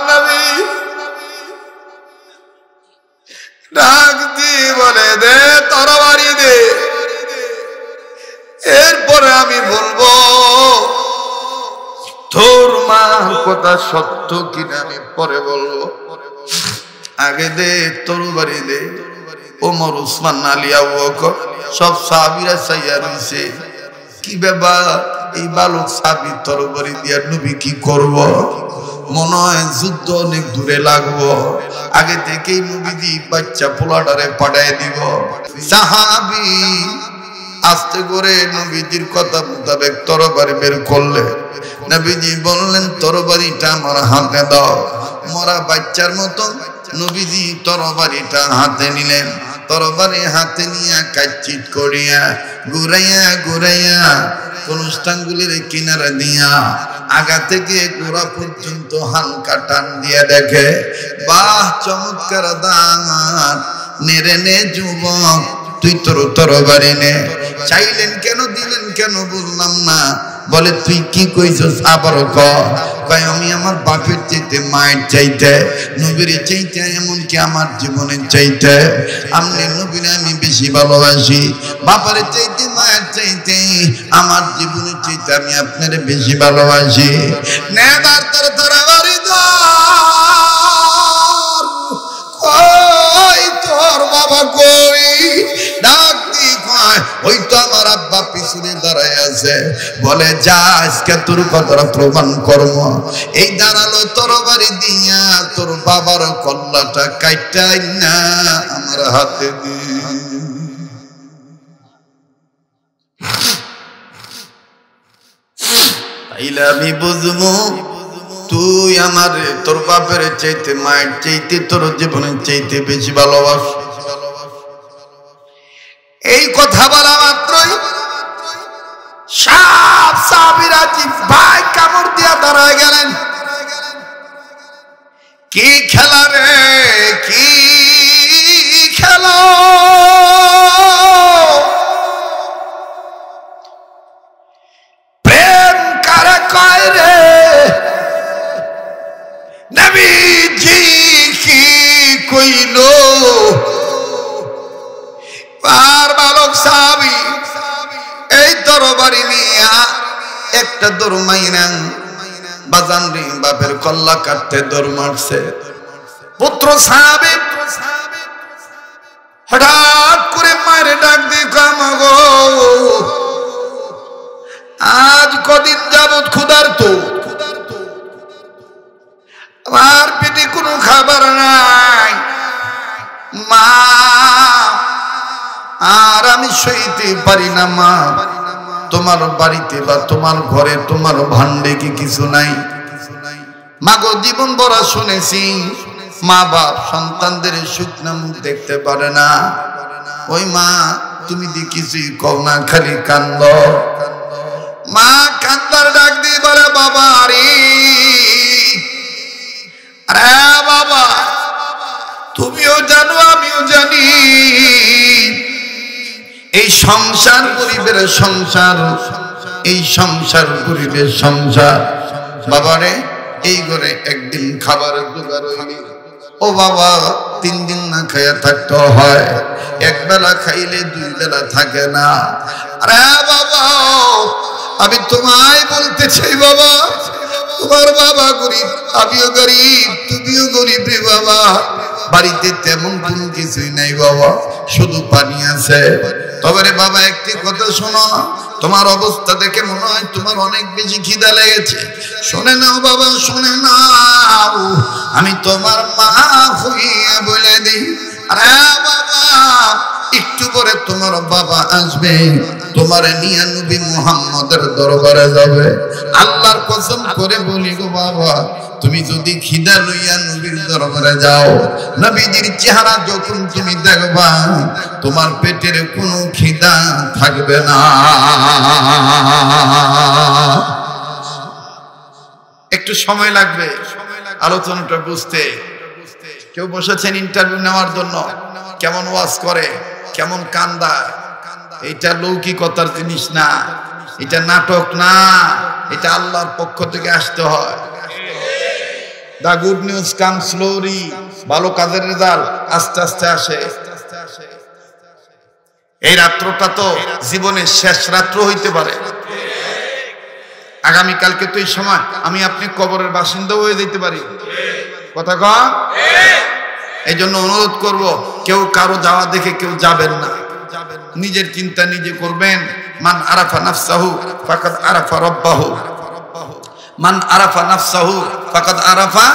নবী ডাক দিয়ে বলে, দে তরবারি দে, এরপরে আমি বলবো তোর মা কথা সত্য কিনা আমি পরে বলবো, আগে দে তরবারি দে। ওমর, উসমান, আলী, আবু বকর সব সাহাবীরা চাইয়া রইছে, কি ব্যাপার এই বালক সাহাবী তরবারি দিয়া নবী কি করব? মনে হয় যুদ্ধ অনেক দূরে লাগবো, আগে থেকেই নবীজি বাচ্চা পোলাটারে পাঠায় দিব। সাহাবী আস্তে করে নবীজির কথা মোতাবেক তরবারি বের করলে, নবীজি বললেন তরবারিটা আমার হাতে দাও। মরা বাচ্চার মতো নবীজি তরবারিটা হাতে নিলেন, তরবারি হাতে নিয়ে কাচ্চিত করিয়া ঘুরাইয়া ঘুরাইয়া অনুষ্ঠানগুলির কিনারা দিয়া আগা থেকে গোড়া পর্যন্ত হালকা টান দিয়ে দেখে, বাহ চমৎকার দাঁত, নেড়ে নে যুবক তুই তোর তরবারি নে। চাইলেন কেন, দিলেন কেন বললাম না। বলে তুই কি কইছস আবার কয়, আমি আমার বাপের চাইতে, মায়ের চাইতে, নবীর চাইতে, এমনকি আমার জীবনের চাইতে আমনে নবীরে আমি বেশি ভালোবাসি। বাপের চাইতে, মায়ের চাইতে, আমার জীবনের চাইতে আমি আপনার বেশি ভালোবাসি। নেবার তোর তরবারি ধর, কই তোর বাবা কই? ডাক দি কয়, ওই তো আমার আব্বা পিছনে দাঁড়ায় আছে। বলে যা আজকে তোর কথাটা প্রমাণ করব। এই দাঁড়ালো তরবারি দিয়া তোর বাবার কল্লাটা কাইটাই না আমার হাতে দি। তাইলে আমি বুঝবো তুই আমার তোর বাপের চাইতে, মায়ের চাইতে, তোর জীবনের চাইতে বেশি ভালোবাস। এই কথা বলা মাত্রই সব সাহাবীরা ভাই কামড় দিয়া দাঁড়ায় গেলেন। কি খেলা রে, কি খেলা! প্রেম কারে কয় রে, নবীজি কি কইল? আর বালক সাহাবী এই তরবারি নিয়া একটা দৌড় মাইরা বাজান রে বাপের কল্লা কাটতে দৌড় মারছে। পুত্র সাহাবী হঠাৎ করে মায়ের ডাক দিয়ে কামাগো, আজ কদিন যাবৎ ক্ষুধার্ত, আমার পেটে কোনো খাবার নাই মা, আর আমি সইতে পারি না মা। তোমার বাড়িতে বা তোমার ঘরে, তোমার ভান্ডে কি কিছু নাই? মাগো জীবন ভরা শুনেছি মা বাপ সন্তানদের শুকনা মুখ দেখতে পারে না। ওই মা তুমি দি কিছুই কও না, খালি কান্দ। মা কান্দার ডাক দিয়ে বলে, বাবা রে, আরে বাবা তুমিও জানো আমিও জানি এই সংসার গরিবের সংসার, এই সংসার গরিবের সংসার। বাবারে এই ঘরে একদিন খাবার জোগাড় হইনি, ও বাবা 3 দিন না খাইয়া থাকতে হয়, একবেলা খাইলে 2 বেলা থাকে না। আরে বাবা আমি তোমায় বলতে চাই বাবা, তোমার বাবা গরিব, আমিও গরিব, তুমিও গরিব রে বাবা। বাড়িতে তেমন কোনো কিছুই নাই বাবা, শুধু পানি আছে। তবে রে বাবা একটি কথা শোনো, তোমার অবস্থা দেখে মনে হয় তোমার অনেক বেশি খিদা লেগেছে। শুনে নাও বাবা, শুনে নাও, আমি তোমার মা হইয়া বলে দিই। আরে বাবা একটু পরে তোমার বাবা আসবে, তোমার নিয়ে নবী মুহাম্মদের দরবারে যাবে। আল্লাহর কসম করে বলি গো বাবা, তুমি যদি খিদা লইয়া নবীর দরবারে যাও, নবীজির চেহারা যখন তুমি দেখবা, তোমার পেটের কোনো খিদা থাকবে না। একটু সময় লাগবে আলোচনাটা বুঝতে। কেউ বসেছেন ইন্টারভিউ নেওয়ার জন্য, কেমন ওয়াজ করে, কেমন কান্দায়, এটা লৌকিকতার জিনিস না, এটা নাটক না, এটা আল্লাহর পক্ষ থেকে আসতে হয়। The good news comes slowly. ভালো কাজের রেজাল্ট আস্তে আস্তে আসে। এই রাত্রটা তো জীবনের শেষ রাত্র হইতে পারে। আগামী কালকে তো এই সময় আমি আপনি কবরের বাসিন্দা হয়ে যেতে পারি। কথা কন। এই জন্য অনুরোধ করব, কেউ কারো যাওয়া দেখে কেউ যাবেন না, নিজের চিন্তা নিজে করবেন। মান আরাফা নাফসাহু ফাকাদ আরাফা রাব্বাহু, মান আরাফা নাফসাহু ফাকাদ আরাফা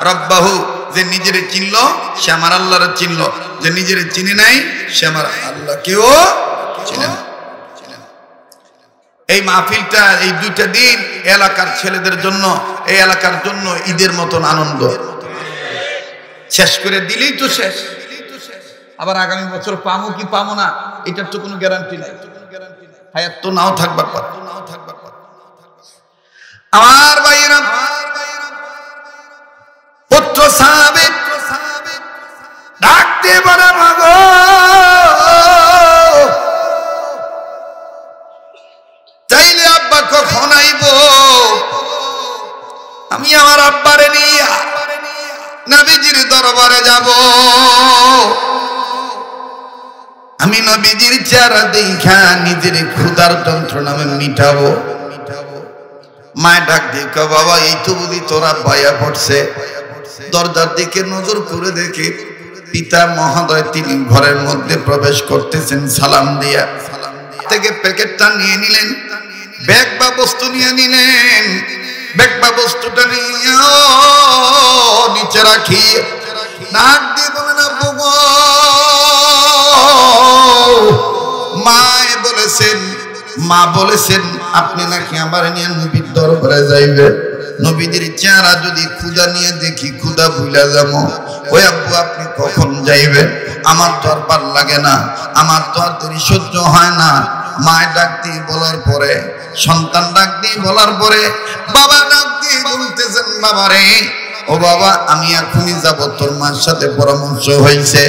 রাব্বাহু। যে নিজেরে চিনলো সে আমার আল্লাহরে চিনলো, যে নিজেরে চিনে নাই সে আমার আল্লাহকেও চিনে না। এই মাহফিলটা এই দুইটা দিন এলাকার ছেলেদের জন্য, এই এলাকার জন্য ঈদের মতন আনন্দ। শেষ করে দিলেই তো শেষ, আবার আগামী বছর পামো কি পামো না এটার তো কোনো গ্যারান্টি নাই। হায়াত তো নাও থাকবার পারে। আমার ভাইরা, পুত্র সাহাবী ডাকতে বলে, মাগো চাইলে আব্বা কখন আইব? আমি আমার আব্বারে নিয়ে নবীজির দরবারে যাব। আমি নবীজির চেহারা দেখা নিজের ক্ষুধার যন্ত্রণা আমি মিটাবো। মায় ডাক দিয়ে কয়, বাবা এই তো বুঝি তোরা বায়া পড়ছে। দরজার দিকে নজর করে দেখে পিতা মহোদয় তিনি ঘরের মধ্যে প্রবেশ করতেছেন। সালাম দিয়া থেকে প্যাকেটটা নিয়ে নিলেন, ব্যাগ বা বস্তু নিয়ে নিলেন। ব্যাগ বা বস্তুটা নিয়ে নিচে রাখি ডাক দিয়ে বলেন, আব্বু গো, মা বলেছেন আপনি নাকি আমার নিয়ে নবীর দরবারে যাইবে। নবীদের চেহারা যদি ক্ষুধা নিয়ে দেখি ক্ষুধা ভুলা যাবো। ওই আব্বু আপনি কখন যাইবেন? আমার তো আর ভাল লাগে না, আমার তো আর দেরি সহ্য হয় না। মায় ডাক দিয়ে বলার পরে, সন্তান ডাক দিয়ে বলার পরে বাবা ডাক দিয়ে বলতেছেন, বাবা রে, ও বাবা আমি এখনই যাব, তোর মার সাথে পরামর্শ হয়েছে,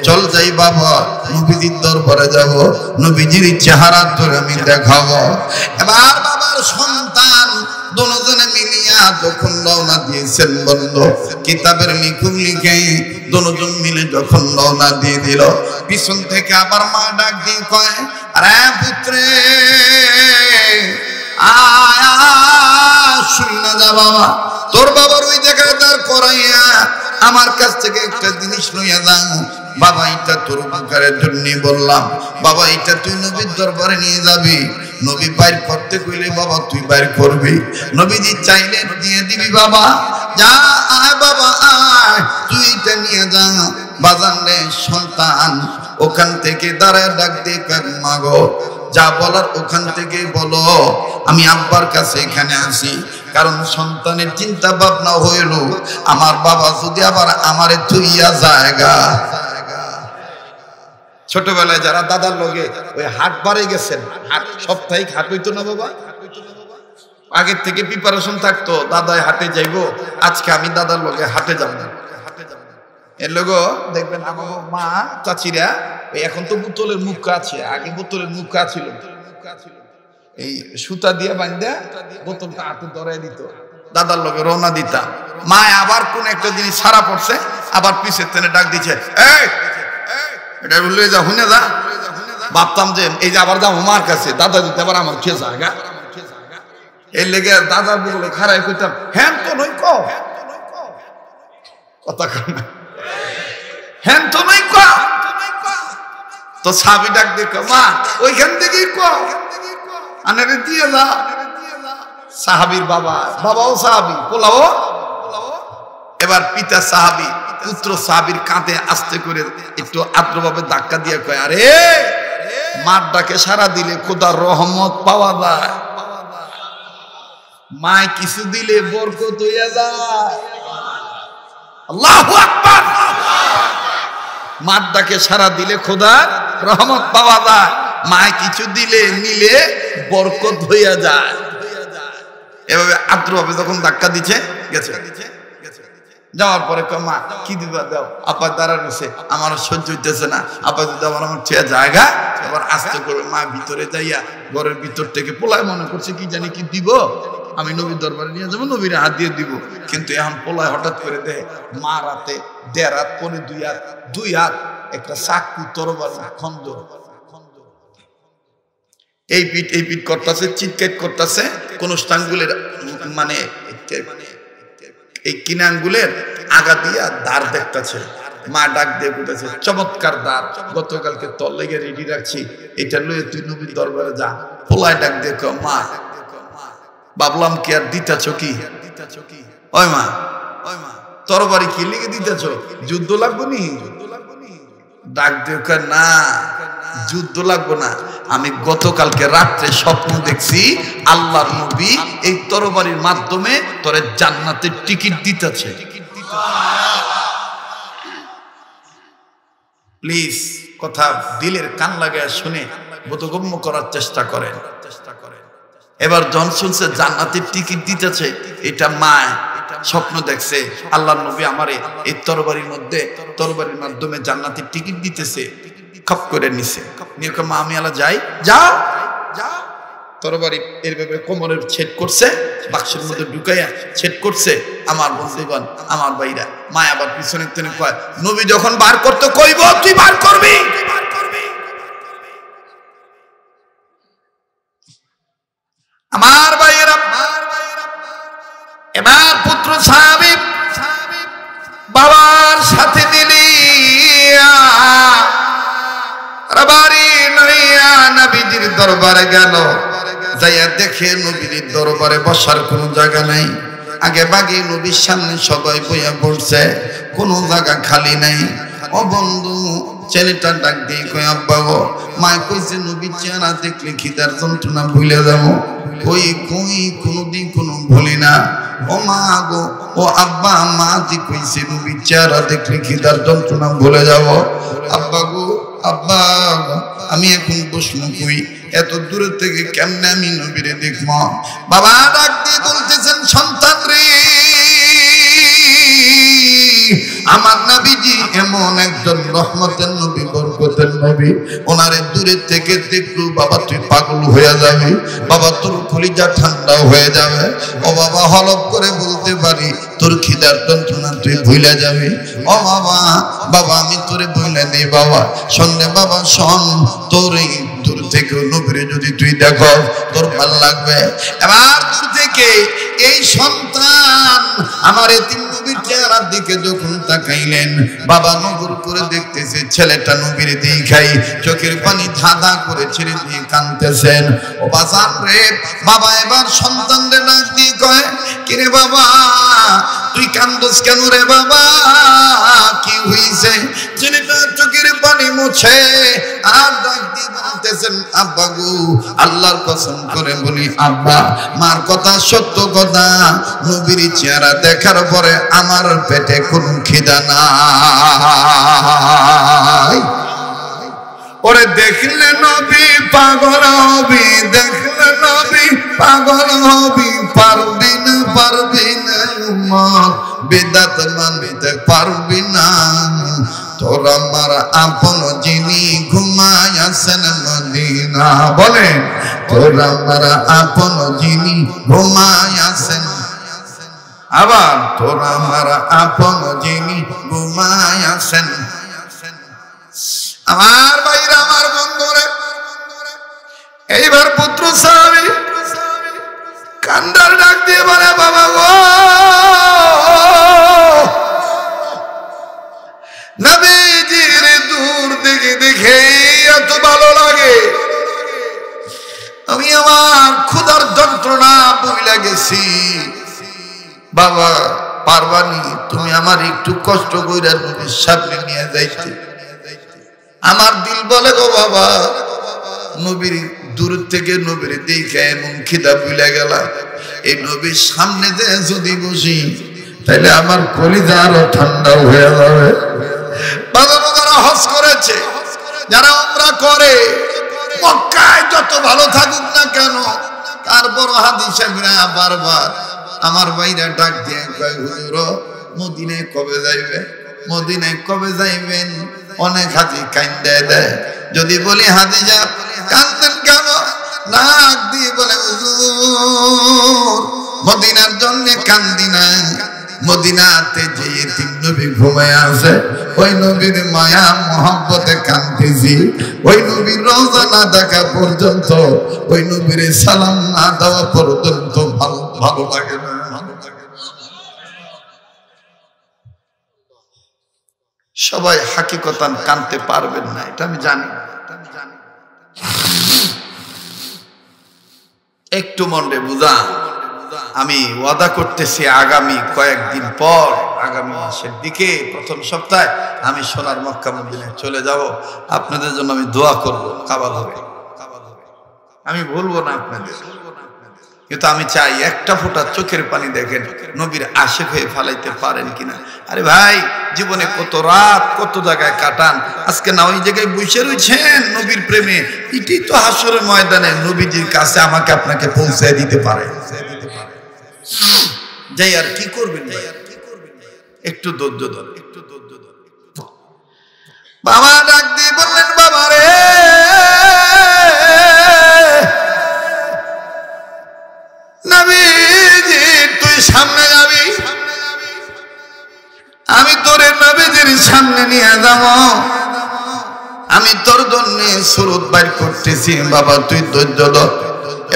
চল যাই বাবা, নবীজির দরবারে যাব, নবীজির চেহারা তোর আমি দেখাবো। এবার বাবার সন্তান দুজনে মিলিয়া যখন রওনা দিয়েছেন, বলল কিতাবের লিখুক লিখে দুজন মিলে যখন রওনা দিয়ে দিল, পিছন থেকে আবার মা ডাক দিয়ে কয়, আরে পুত্রে আয়া শুন না যা বাবা, তোর বাবার ওই জায়গায় দাঁড় করাইয়া আমার কাছ থেকে একটা জিনিস লইয়া যাও। বাবা এটা তোর উপকারের জন্য বললাম, বাবা এটা তুই নবীর দরবারে নিয়ে যাবি। নবী বাইর করতে কইলে বাবা তুই বাইর করবি, নবীজি চাইলে দিয়ে দিবি। বাবা যা, আয় বাবা আয়, তুই এটা নিয়ে যা। বাজান রে সন্তান ওখান থেকে দাঁড়ায় ডাক দিয়ে কাক, মাগো যা বলার ওখান থেকে বলো, আমি আব্বার কাছে এখানে আসি। কারণ সন্তানের চিন্তা ভাবনা হইল আমার বাবা যদি আবার আমারে থুইয়া জায়গা। ছোটবেলায় যারা দাদার লগে ওই হাট বারে গেছেন, হাট সাপ্তাহিক হাট হইতো না বাবা, আগের থেকে প্রিপারেশন থাকতো, দাদায় হাটে যাইবো, আজকে আমি দাদার লগে হাটে যাব না। এর লোক দেখবেন আমার মা চাচিরা এখন তো বোতলের মুখা আছে, আগে বোতলের মুখা ছিল, এই সুতা দিয়ে বাঁধা বোতলটা হাতে ধরাই দিত, দাদার লগে রওনা দিতাম। মা আবার কোন একটা জিনিস সারা পড়ছে, আবার পিছের টেনে ডাক দিচ্ছে, এই এটা বললে যা হুনে যা। ভাবতাম যে এই যে আবার যাবো মার কাছে, দাদা দিতে আবার আমার খেয়ে জায়গা। এর লেগে দাদা বলে খারাই কইতাম, হ্যাঁ তো নই কথা না, হ্যাঁ তো নই তো সাবি ডাক দেখ, মা ওইখান থেকেই আনারে দিয়ে যা। সাহাবির বাবা, বাবাও সাহাবি, পোলাও। এবার পিতা সাহাবি, পুত্র সাহাবির কাঁধে আস্তে করে একটু আদ্রভাবে ধাক্কা দিয়ে কয়, আরে মার ডাকে সারা দিলে খোদার রহমত পাওয়া যায়, মায় কিছু দিলে বরকত হইয়া যায়। আল্লাহু আকবার। মার ডাকে সারা দিলে খোদার রহমত পাওয়া যায়, মায় কিছু দিলে নিলে বরকত হইয়া যায়। এভাবে আদ্রভাবে যখন ধাক্কা দিচ্ছে গেছে, যাওয়ার পরে মা কি দিবা দাও, আপা দাঁড়ানোছে, আমার সহ্য হইতেছে না, আপা যদি আমার ঠিক জায়গা। এবার আস্তে করে মা ভিতরে যাইয়া ঘরের ভিতর থেকে পোলায় মনে করছে কি জানি কি দিব, আমি নবীর দরবারে নিয়ে যাবো, নবীরে হাত দিয়ে দিব। কিন্তু এখন পোলায় হঠাৎ করে দেয় মা রাতে 1.5 হাত পরে 2 হাত একটা চাকু তরবারি খঞ্জর এই পিঠ করতেছে, চিৎকার করতেছে। কোন আঙ্গুলের মানে এই কিনা আঙ্গুলের আগা দিয়া দাঁড় দেখতেছে। মা ডাক দিয়ে বলতেছে, চমৎকার দাঁড়, গতকালকে তোর লেগে রেডি রাখছি, এটা লয়ে তুই নবীর দরবারে যা। পোলায় ডাক দিয়ে মা, ভাবলাম কি আর দিতেছ কি? ওই মা তরবারি কি লিখে দিতেছ? যুদ্ধ লাগবো নি? ডাক দিয়ে না, যুদ্ধ লাগবো না। আমি গতকালকে রাত্রে স্বপ্ন দেখছি আল্লাহর নবী এই তরবারির মাধ্যমে তোরে জান্নাতের টিকিট দিতেছে। প্লিজ কথা দিলের কান লাগায় শুনে বোধগম্য করার চেষ্টা করেন। এবার জনসনসে জান্নাতের টিকিট দিতেছে, এটা মা স্বপ্ন দেখছে আল্লাহর নবী আমারে এই তরবারির মাধ্যমে জান্নাতের টিকিট দিতেছে। খপ করে নিছে, নিয়ে মা আমি আলা যাই, যাও। তরবারি এর ব্যাপারে কোমরের ছেদ করছে, বাক্সের মধ্যে ঢুকাইয়া ছেদ করছে। আমার বন্ধুগণ, আমার ভাইরা, মা আবার পিছনে তেনে কয়, নবী যখন বার করতে কইব তুই বার করবি। আমার ভাইয়েরা, এবার পুত্র সাহাবী বাবার সাথে মিলিয়া বাড়ি নইয়া নবীজির দরবারে গেল। যাইয়া দেখে নবীর দরবারে বসার কোনো জায়গা নাই। আগে বাগে নবীর সামনে সবাই বইয়া পড়ছে, কোনো জায়গা খালি নাই। ও বন্ধু, ছেলেটা ডাক দিয়ে কই, আব্বা গো, মা কইছে নবীর চেহারা দেখলে খিদার যন্ত্রণা ভুলে যাবো। কই কোনোদিন কোনো ভুলি না। ও মা গো, ও আব্বা, মা জি কইছে নবীর চেহারা দেখলে খিদার যন্ত্রণা ভুলে যাব। আব্বা গো, আব্বা আমি এখন বসবো কই? এত দূরে থেকে কেমনে আমি নবীরে দেখবো? বাবা ডাক দিয়ে বলতেছেন, সন্তান রে, আমার নবীজি এমন একজন রহমতের নবী, বরকতের নবী, ওনারে দূরে থেকে দেখলু বাবা তুই পাগল হয়ে যাবি, বাবা তোর কলিজা ঠান্ডা হয়ে যাবে। ও বাবা, হলপ করে বলতে পারি তোর খিদার যন্ত্রণা তুই ভুলে যাবি। ও বাবা, বাবা আমি তোরে ভুলে নেই বাবা। শোনে বাবা, শোন, তোর এই দূর থেকে নবীরে যদি তুই দেখো তোর ভালো লাগবে। এবার দূর থেকে এই সন্তান আমার এতিম নবীর চেহারার দিকে যখন তাকাইলেন, বাবা নজর করে দেখতেছে ছেলেটা নবীর দেখাই চোখের পানি ধাঁধা করে ছেড়ে দিয়ে কাঁদতেছেন। ও বাজার রে বাবা, এবার সন্তান রে ডাক দিয়ে কয়, কিরে বাবা তুই কান্দোস কেন রে বাবা, কি হইছে? ছেলেটা চোখের পানি মুছে আর ডাক দিয়ে বলতেছেন, আব্বা গো, আল্লাহর কসম করে বলি আব্বা, মার কথা সত্য কথা, নবীর চেহারা দেখার পরে আমার পেটে কোনো খিদা নাই। ওরে দেখলে নবী পাগল হবি, দেখলে নবী পাগল হবি, পারবি না উম্মত, বিদাত মানতে পারবি না। তোর আমার আপন যিনি ঘুমায় আছেন মদিনা, বলে তোর আমার আপন যিনি ঘুমায় আছেন, আবার তোর আমার আপন যিনি ঘুমায় আছেন। আমার ভাইরা, আমার বন্ধুরা, এইবার পুত্র সাহাবী কান্দার ডাক দিয়ে বলে, বাবা গো, নবীজির দূর থেকে দেখে এত ভালো লাগে, আমি আমার ক্ষুধার যন্ত্রণা ভুলে গেছি। বাবা পারবানি তুমি আমার একটু কষ্ট কইরা নবীর সামনে নিয়ে যাইতে? আমার দিল বলে গো বাবা, নবীর দূর থেকে নবীর দেখে এমন খিদা ভুলে গেল, এই নবীর সামনে যে যদি বসি তাহলে আমার কলিজা আরো ঠান্ডা হয়ে যাবে। যারা হজ করেছে, যারা উমরা করে, মক্কায় যত ভালো থাকুক না কেন, তারপর হাদিসে বারবার আমার ভাইরা ডাক দিয়ে কয়, হুজুর মদিনায় কবে যাইবে, মদিনায় কবে যাইবেন? অনেক হাজি কান্দে দেয়। যদি বলি হাদিজা কান্দেন কেন, ডাক দিয়ে বলে, হুজুর মদিনার জন্য কান্দি না, মদিনাতে যে এতিম নবী ঘুমায় আছে ওই নবীর মায়া মহব্বতে কান্দিছি। ওই নবীর রওজা না দেখা পর্যন্ত, ওই নবীর সালাম না দেওয়া পর্যন্ত ভালো লাগে না। সবাই হাকিকতান কানতে পারবেন না, এটা আমি জানি। একটু মনে বুঝা, আমি ওয়াদা করতেছি আগামী কয়েকদিন পর, আগামী মাসের দিকে প্রথম সপ্তাহে আমি সোনার মক্কা মদিনায় চলে যাব। আপনাদের জন্য আমি দোয়া করব, কাবা হবে, আমি ভুলবো না আপনাদের। কিন্তু আমি চাই একটা ফোঁটা চোখের পানি দেখেন, নবীর আশিক হয়ে ফালাইতে পারেন কিনা। আরে ভাই, জীবনে কত রাত কত জায়গায় কাটান, আজকে না ওই জায়গায় বসে রয়েছেন নবীর প্রেমে। এটাই তো হাসরের ময়দানে নবীজির কাছে আমাকে আপনাকে পৌঁছায় দিতে পারে। যাই আর কি করবেন ভাই, একটু ধৈর্য ধরেন, একটু ধৈর্য ধরেন। বাবা ডাক দিয়ে বললেন, বাবা রে, নবীজি তুই সামনে যাবি, আমি তোরে নবীজির সামনে নিয়ে যাব, আমি তোর জন্য সুরত বাইর করতেছি, বাবা তুই ধৈর্য ধর।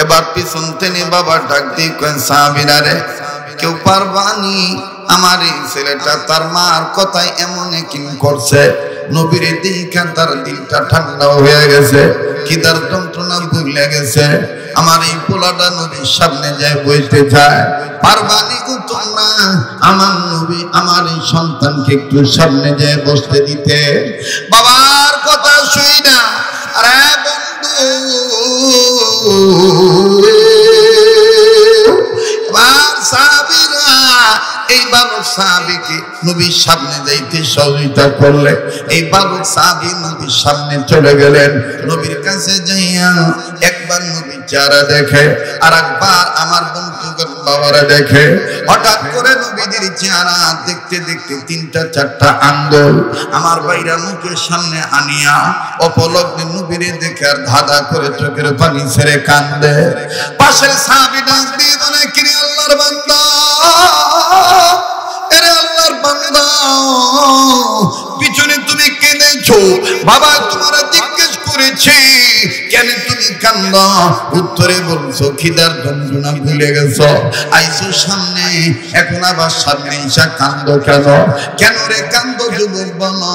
এবার পিছন থেকে বাবা ডাক দিয়ে কয়েন, সাহাবীরা রে, কেউ পারবানি, আমার এই ছেলেটা তার মার কথায় এমন কিন করছে, নবীর দিকে তার দিলটা ঠান্ডা হয়ে গেছে, খিদার যন্ত্রণা ভুলে গেছে, আমার এই পোলাটা নবীর সামনে যায় বসতে চায়, পারবানি গো তোমরা আমার নবী আমার এই সন্তানকে একটু সামনে যায় বসতে দিতে। বাবার কথা শুই না, আরে বন্ধু সাহাবীরা এই বালক সাহাবীকে নবীর সামনে যাইতে সহযোগিতা করলে, এই বালক সাহাবী নবীর সামনে চলে গেলেন। নবীর কাছে যাইয়া একবার নবীর চেহারা দেখে, আর একবার আমার বন্ধুগণ বাবারা দেখে। হঠাৎ করে নবীদের চেহারা দেখতে দেখতে তিনটা চারটা আঙ্গুল আমার বাইরা মুখের সামনে আনিয়া অপলগ্নে নবীরে দেখে আর ধাঁধা করে চোখের পানি ছেড়ে কান্দে। পাশের সাহাবী ডাক দিয়ে বলে, কিরে আল্লাহর বান্দা, এরে আল্লাহর বান্দা, পিছনে তুমি কেঁদেছো, বাবা তোমার জিজ্ঞেস করেছি কেন তুমি কান্দো, উত্তরে বলছো খিদার যন্ত্রণা ভুলে গেছো, আইছো সামনে, এখন আবার সামনে এসে কান্দো কেন? কেন রে কান্দো যুবক বলো।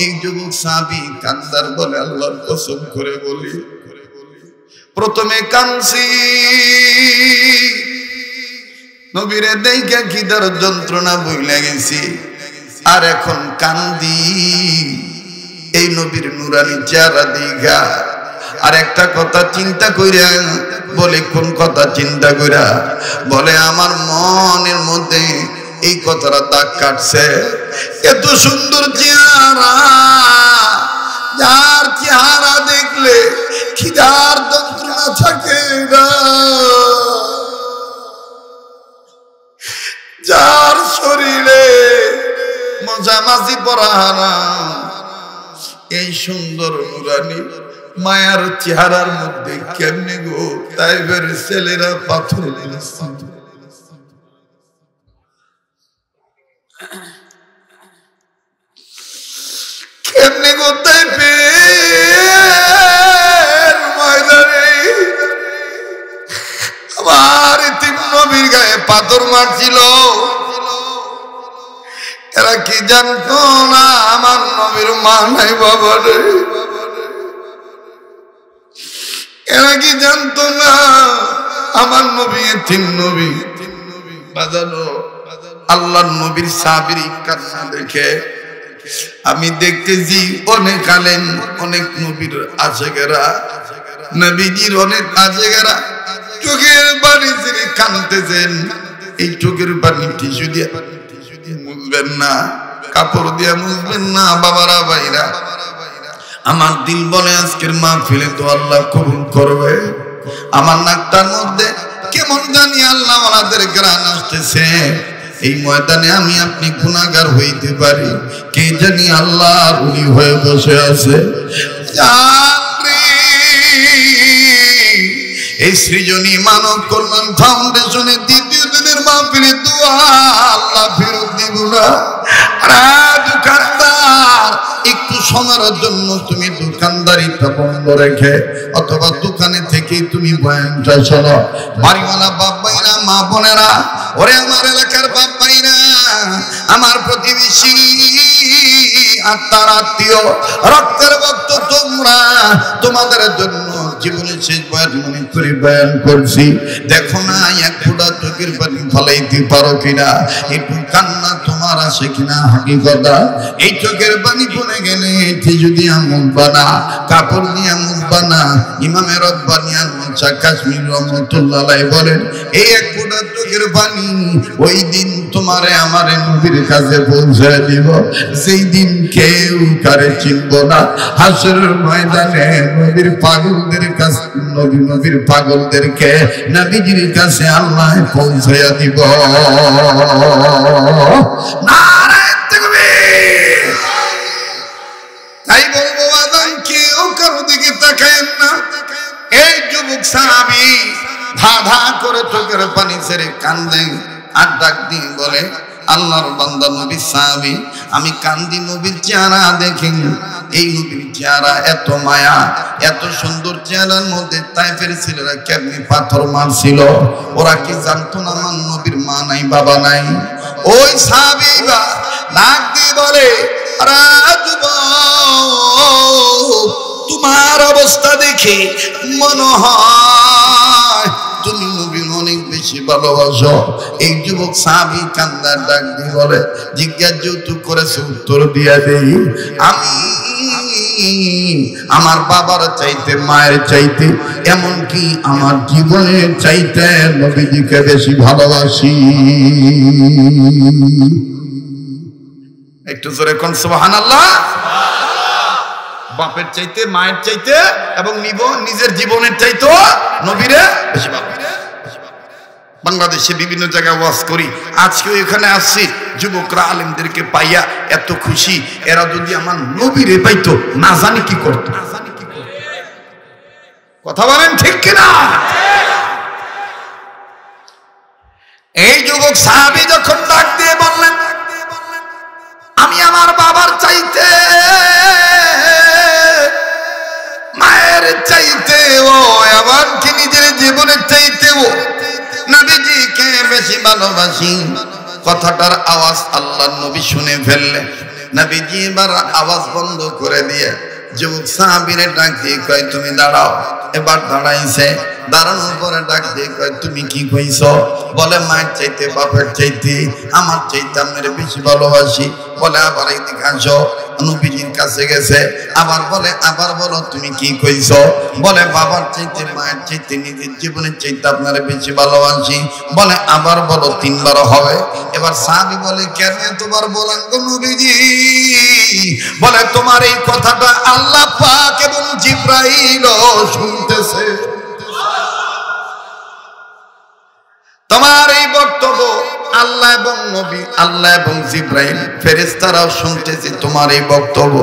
এই যুবক সাহাবী কান্দার বলে, আল্লাহর কসম করে বলি, প্রথমে কাঁদছি নবীরে দেখে খিদার যন্ত্রণা ভুলে গেছি, আর এখন কান্দি এই নবীর নুরানি চেহারা দেখা। আর একটা কথা চিন্তা কইরা বলে, কোন কথা চিন্তা কইরা? বলে আমার মনের মধ্যে এই কথাটা দাগ কাটছে, এত সুন্দর চেহারা, যার চেহারা দেখলে খিদার যন্ত্রণা থাকে না, যার শরীরে মজামাজি পরা হারাম, এই সুন্দর নুরানি মায়ার চেহারার মধ্যে কেমনে গো তাইফের ছেলেরা পাথর দিয়েছে। কেমনে গো তাইফের ময়দানে আমার তিন নবীর গায়ে পাথর মারছিল। এরা কি জানতো না আমার নবীর মা নাই বাবা রে? এরা কি জানতো না আমার নবী তিন নবী? বাজানো আল্লাহর নবীর সাহাবীর কান্না দেখে আমি দেখতেছি অনেক আলেম, অনেক নবীর আশেকেরা, নবীজির অনেক আশেকেরা চোখের পানি ছেড়ে কাঁদতেছেন। এই চোখের পানি টিস্যু দিয়ে মুছবেন না, কাপড় দিয়ে মুছবেন না বাবারা ভাইরা। আমার দিল বলে আজকের মাহফিলে তো আল্লাহ কবুল করবে। আমার নাকটার মধ্যে কেমন জানি আল্লাহ ওনাদের গ্রান আসতেছে। এই ময়দানে আমি আপনি গুনাহগার হইতে পারি, কে জানি আল্লাহ উনি হয়ে বসে আছে। এই সৃজনী মানব কল্যাণ ফাউন্ডেশনের দ্বিতীয় দিনের মাহফিলে দোয়া আল্লাহ ফেরত দিব না। দোকানদার একটু সময়ের জন্য তুমি দোকানদারিটা বন্ধ রেখে অথবা দোকানে থেকে তুমি বয়ানটা শোনো। বাড়িওয়ালা বাপ ভাইরা, মা বোনেরা, ওরে আমার এলাকার বাপ ভাইরা, আমার প্রতিবেশী, আত্মার আত্মীয়, রক্তের ভক্ত তোমরা, তোমাদের জন্য জীবনের শেষ বয়ান মনে করে বয়ান করছি। দেখো না এক ফোঁটা চোখের পানি ফলাইতে পারো কিনা, একটু কান্না তোমার আসে কিনা হাকিকতা। এই চোখের পানি পড়ে গেলে এটি যদি মুখবা না, কাপড় দিয়ে মুখবা না। ইমামে রব্বানিয়ান মুসা কাশ্মীর রহমতুল্লাহ বলেন, এই এক ফোঁটা চোখের পানি ওই দিন তোমারে আমারে নবীর কাছে পৌঁছে দিব, সেই দিন কেউ কারে চিনব না। হাসরের ময়দানে নবীর পাগলদের কাছে, নবীর পাগলদেরকে নবীজির কাছে আল্লাহ পৌঁছাইয়া দিব। নারে তাকবীর। তাই বলবো আদান কেউ কারো দিকে তাকায়েন না। এই যুবক সাহাবী ধা ধা করে চোখের পানি ছেড়ে কান্দেন আর ডাক দিয়ে বলে, আল্লাহর বান্দা নবী সাহাবী, আমি কান্দি নবীর চেহারা দেখি। এই নবীর চেহারা এত মায়া, এত সুন্দর চেহারার মধ্যে তায়েফের ছেলেরা কেমনি পাথর মারছিল। ওরা কি জানতো না আমার নবীর মা নাই, বাবা নাই? ওই সাহাবীরা ডাক দিয়ে বলে, তোমার অবস্থা দেখে মনে হয় তুমি নবীর অনেক বেশি ভালোবাসো। এই যুবক সাহাবী কান্দার ডাক দিয়ে বলে, জিজ্ঞাসা যেহেতু করেছে উত্তর দিয়া দেই, আমি আমার বাবার চাইতে, মায়ের চাইতে, এমনকি আমার জীবনের চাইতে নবীজিকে বেশি ভালোবাসি। একটু জোরে কোন সুবহানাল্লাহ। বাপের চাইতে, মায়ের চাইতে এবং নিজের জীবনের চাইতে নবীরে বেশি ভালোবাসি। বাংলাদেশে বিভিন্ন জায়গায় ওয়াজ করি, আজকেও এখানে আসছি, যুবকরা আলেমদেরকে পাইয়া এত খুশি। এরা যদি আমার নবীরে পাইতো না জানি কি করতো। কথা বলেন ঠিক কিনা? এই যুবক সাহাবী যখন ডাক দিয়ে বললেন, আমি আমার বাবার চাইতে, মায়ের চাইতেও, এমনকি নিজের জীবনের চাইতেও নবীজিকে বেশি ভালোবাসি। কথাটার আওয়াজ আল্লাহর নবী শুনে ফেললেন। নবীজি এবার আওয়াজ বন্ধ করে দিয়ে যুবক সাহাবীরে ডাক দিয়ে কয়, তুমি দাঁড়াও। এবার দাঁড়াইছে। দাঁড়ানোর পরে ডাক দিয়ে কয়, তুমি কি কইছো? বলে, মায়ের চাইতে, বাপের চাইতে, আমার চাইতে আপনার বেশি ভালোবাসি। বলে, আবার এইদিকে আসো। নবীজির কাছে গেছে। আবার বলে, আবার বলো তুমি কি কইছো? বলে, বাবার চাইতে, মায়ের চাইতে, নিজের জীবনের চাইতে আপনার বেশি ভালোবাসি। বলে, আবার বলো। তিনবার হবে। এবার সাহাবী বলে, কেন তোমার বলেন গো নবীজি? বলে, তোমার এই কথাটা আল্লাহ পাক এবং জিবরাইল শুনতেছে। তোমার এই বক্তব্য আল্লাহ এবং নবী, আল্লাহ এবং জিবরাইল ফেরেশতারাও শুনতেছে তোমার এই বক্তব্য।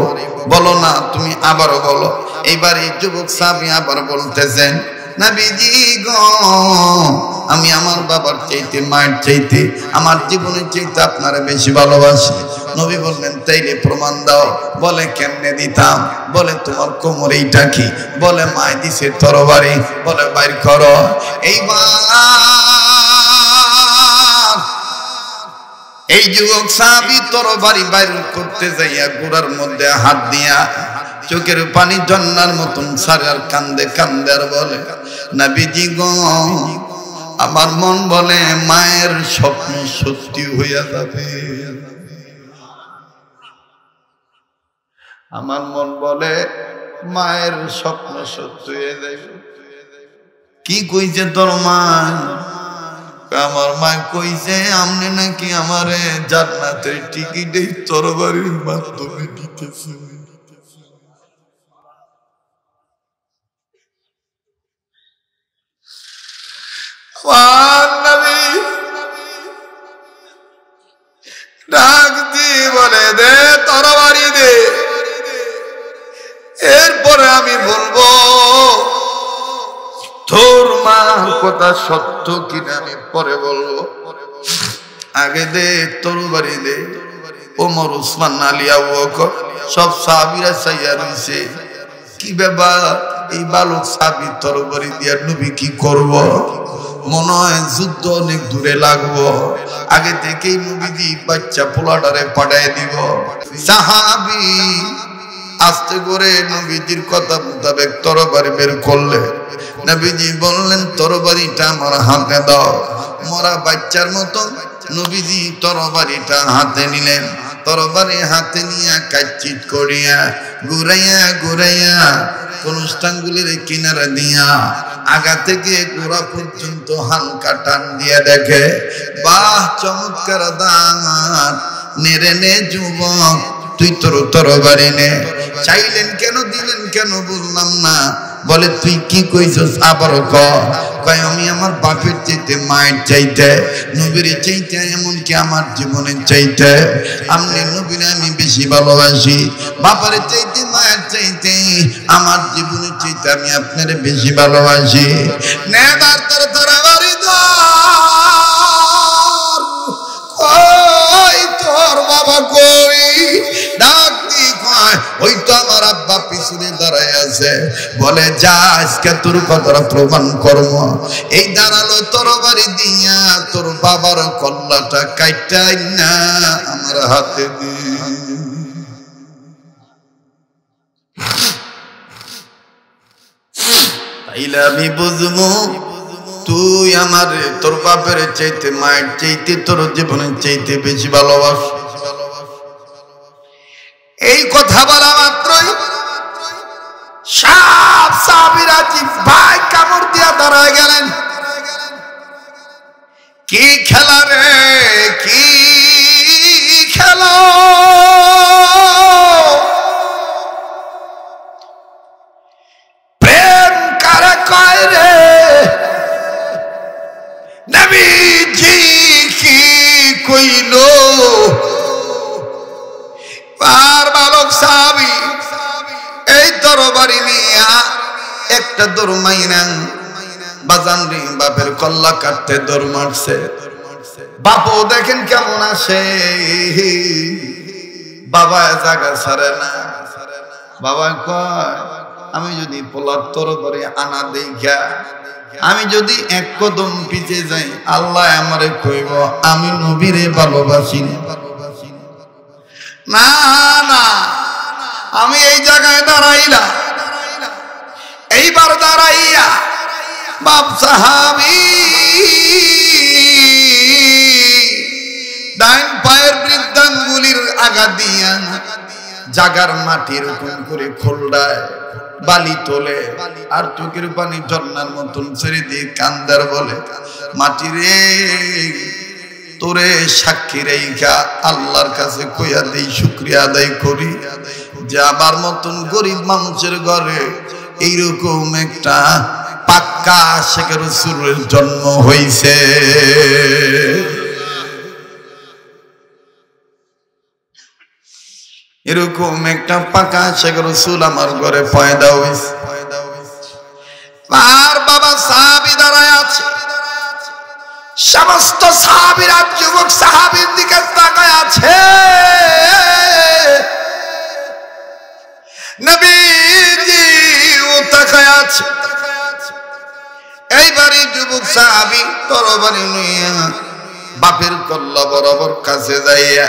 বলো না, তুমি আবারও বলো। এইবার এই যুবক সাহাবী আবার বলতেছেন, নবীজি গো, আমি আমার বাবার চাইতে, মায়ের চাইতে, আমার জীবনের চাইতে আপনারা বেশি ভালোবাসি। নবী বললেন, তাইলে প্রমাণ দাও। বলে, কেমনে দিতাম? বলে, তোমার কোমর এইটা কি? বলে, মায় দিছে তরবারি। বলে, বাইর করো। এই যুবক সাহাবী তরবারি বাইর করতে যাইয়া গোড়ার মধ্যে হাত দিয়া চোখের পানি জন্নার মতন সারার কান্দে কান্দে আর বলে, নবীজি গো, আমার মন বলে মায়ের স্বপ্ন সত্যি হইয়া যাবে। আমার মন বলে মায়ের স্বপ্ন সত্যি হয়ে যাবে। কি কইছে তোর মা? আমার মা কইছে, আমনে নাকি আমারে জান্নাতের টিকিট এই তরবারির মাধ্যমে দিতেছে। ডাক দিয়ে বলে, দে তরবারি দে। এরপরে আমি বলবো, তোর কথা সত্য কিনা আমি পরে বলবো, আগে দে তরবারি দে। ওমর, উসমান, আলী, আবু বকর সব সাহাবীরা চাইয়া রইছে, কি ব্যাপার এই বালক সাহাবী তরবারি দিয়া নবী কি করব? মনে হয় যুদ্ধ অনেক দূরে লাগবো, আগে থেকেই নবীজি বাচ্চা পোলাটারে পাঠায় দিব। সাহাবী আস্তে করে নবীজির কথা মোতাবেক তরবারি বের করলে। নবীজি বললেন, তরবারিটা আমার হাতে দাও। মরা বাচ্চার মতো নবীজি তরবারিটা হাতে নিলেন। তরবারি হাতে নিয়ে কাচ্চিত করিয়া ঘুরাইয়া ঘুরাইয়া অনুষ্ঠানগুলির কিনারা দিয়া আগা থেকে গোড়া পর্যন্ত হালকা টান দিয়া দেখে, বাহ চমৎকার দাঁত, নেড়ে নে যুবক, তুই তোর তরবারি নে। চাইলেন কেন, দিলেন কেন বললাম না। বলে, তুই কি কইছস আবার কয়, আমি আমার বাপের চাইতে, মায়ের চাইতে, নবীর চাইতে, এমনকি আমার জীবনের চাইতে আমি নবীর আমি বেশি ভালোবাসি। বাপের চাইতে, মায়ের চাইতে, আমার জীবনের চাইতে আমি আপনার বেশি ভালোবাসি। নেবার তোর তরবারি ধর। কই তোর বাবা কই? ডাক দি কয়, ওই তো আমার আব্বা পিছনে দাঁড়ায় আছে। বলে, যা আজকে তোর কথাটা প্রমাণ করব। এই দাঁড়ালো তরবারি দিয়া তোর বাবার কল্লাটা কাইটাই না আমার হাতে দি। তাইলে আমি বুঝবো তুই আমার তোর বাপের চাইতে, মায়ের চাইতে, তোর জীবনের চাইতে বেশি ভালোবাস। এই কথা বলা মাত্রই সব সাহাবীরা ভাই কামড় দিয়া দাঁড়ায় গেলেন। কি খেলা রে, কি খেলা! প্রেম কারে কয় রে? নবীজি কি কইল? আর বালক সাহাবী এই তরবারি নিয়া একটা দৌড় মাইরা বাজান রে বাপের কল্লা কাটতে দৌড় মারছে। বাপও দেখেন কেমন আসে, বাবা জায়গা ছাড়ে না। বাবা কয়, আমি যদি পোলার তরবারি আনা দেখা আমি যদি এক কদম পিছে যাই, আল্লাহ আমারে কইব আমি নবীরে ভালোবাসি না। না, আমি এই জায়গায় দাঁড়াইলা, এইবার দাঁড়াইয়া বাপ সাহাবী ডাইন পায়ের বৃদ্ধাঙ্গুলির আগা দিয়া জাগার মাটি এরকম করে খোলডায় বালি তোলে আর চোখের পানি ঝর্ণার মতন ছেড়ে দিয়ে কান্দার বলে, মাটি রে তোরে সাক্ষী রেখা আল্লাহর কাছে কইয়া দেই, শুকরিয়া আদায় করি যে আমার মতন গরিব মানুষের ঘরে এইরকম একটা পাক্কা আশিকের রাসূলের জন্ম হইছে। এরকম একটা পাকা আশিকের রাসূল আমার ঘরে পয়দা হইছে। আর বাবা সাহাবী দাঁড়ায় আছে, সমস্ত সাহাবীরা যুবক সাহাবীর দিকে তাকায় আছে। নবীজি ও তাকায় আছে। এইবারে যুবক সাহাবী তরবারি নিয়ে বাপের কল্লা বরাবর কাছে যাইয়া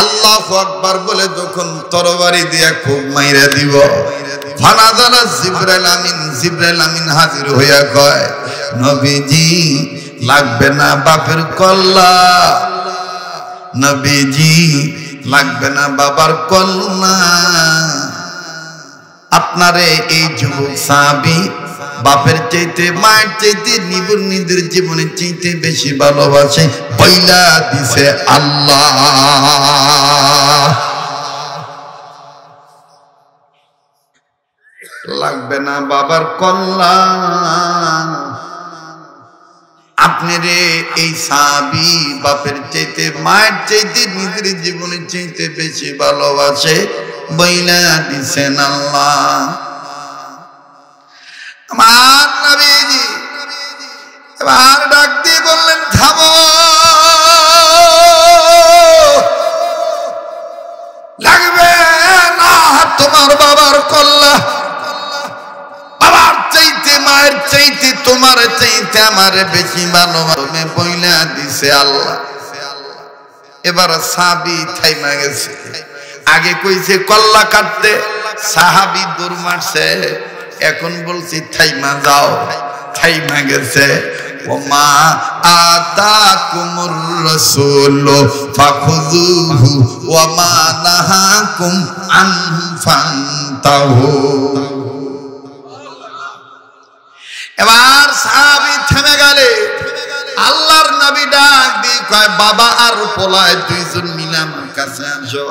আল্লাহু আকবার বলে যখন তরবারি দিয়া খুব মাইরা দিব, ফানাজালা জিবরাইল আমিন হাজির হইয়া কয়, নবীজি লাগবে না বাপের কল্লা, নবীজি লাগবে না বাবার কল্লা। আপনারে এই যুবক সাহাবী বাপের চাইতে, মায়ের চাইতে, নিজের জীবনের চাইতে বেশি ভালোবাসে পয়লা দিছে আল্লাহ। লাগবে না বাবার কল্লা। আপনি রে এই সাহাবী বাপের চাইতে, মায়ের চাইতে, নিজের জীবনের চাইতে বেশি ভালোবাসে বইলা দিছেন আল্লাহ। আমার নবীজি এবার ডাক দিয়ে বললেন থামো, লাগবে না তোমার বাবার কল্লা, বাবার চাইতে মায়ের চাইতে তোমার চাইতে আমার বেশি ভালোবাসে বইলা দিছে আল্লাহ। এবার সাহাবী থাইমা গেছে, আগে কইছে কল্লা কাটতে, সাহাবী দৌড় মারছে, এখন বলছি থাইমা যাও, থাইমা গেছে। ওমা আতাকুমুর রাসূল ফাখুযুহু ওয়া মা নাহাকুম আনহু ফান্তাহু। এবার সাহাবী থেমে গেলে আল্লাহর নবী ডাক দিয়ে কয় বাবা আর পোলায় দুইজন মিলে আমার কাছে আসো,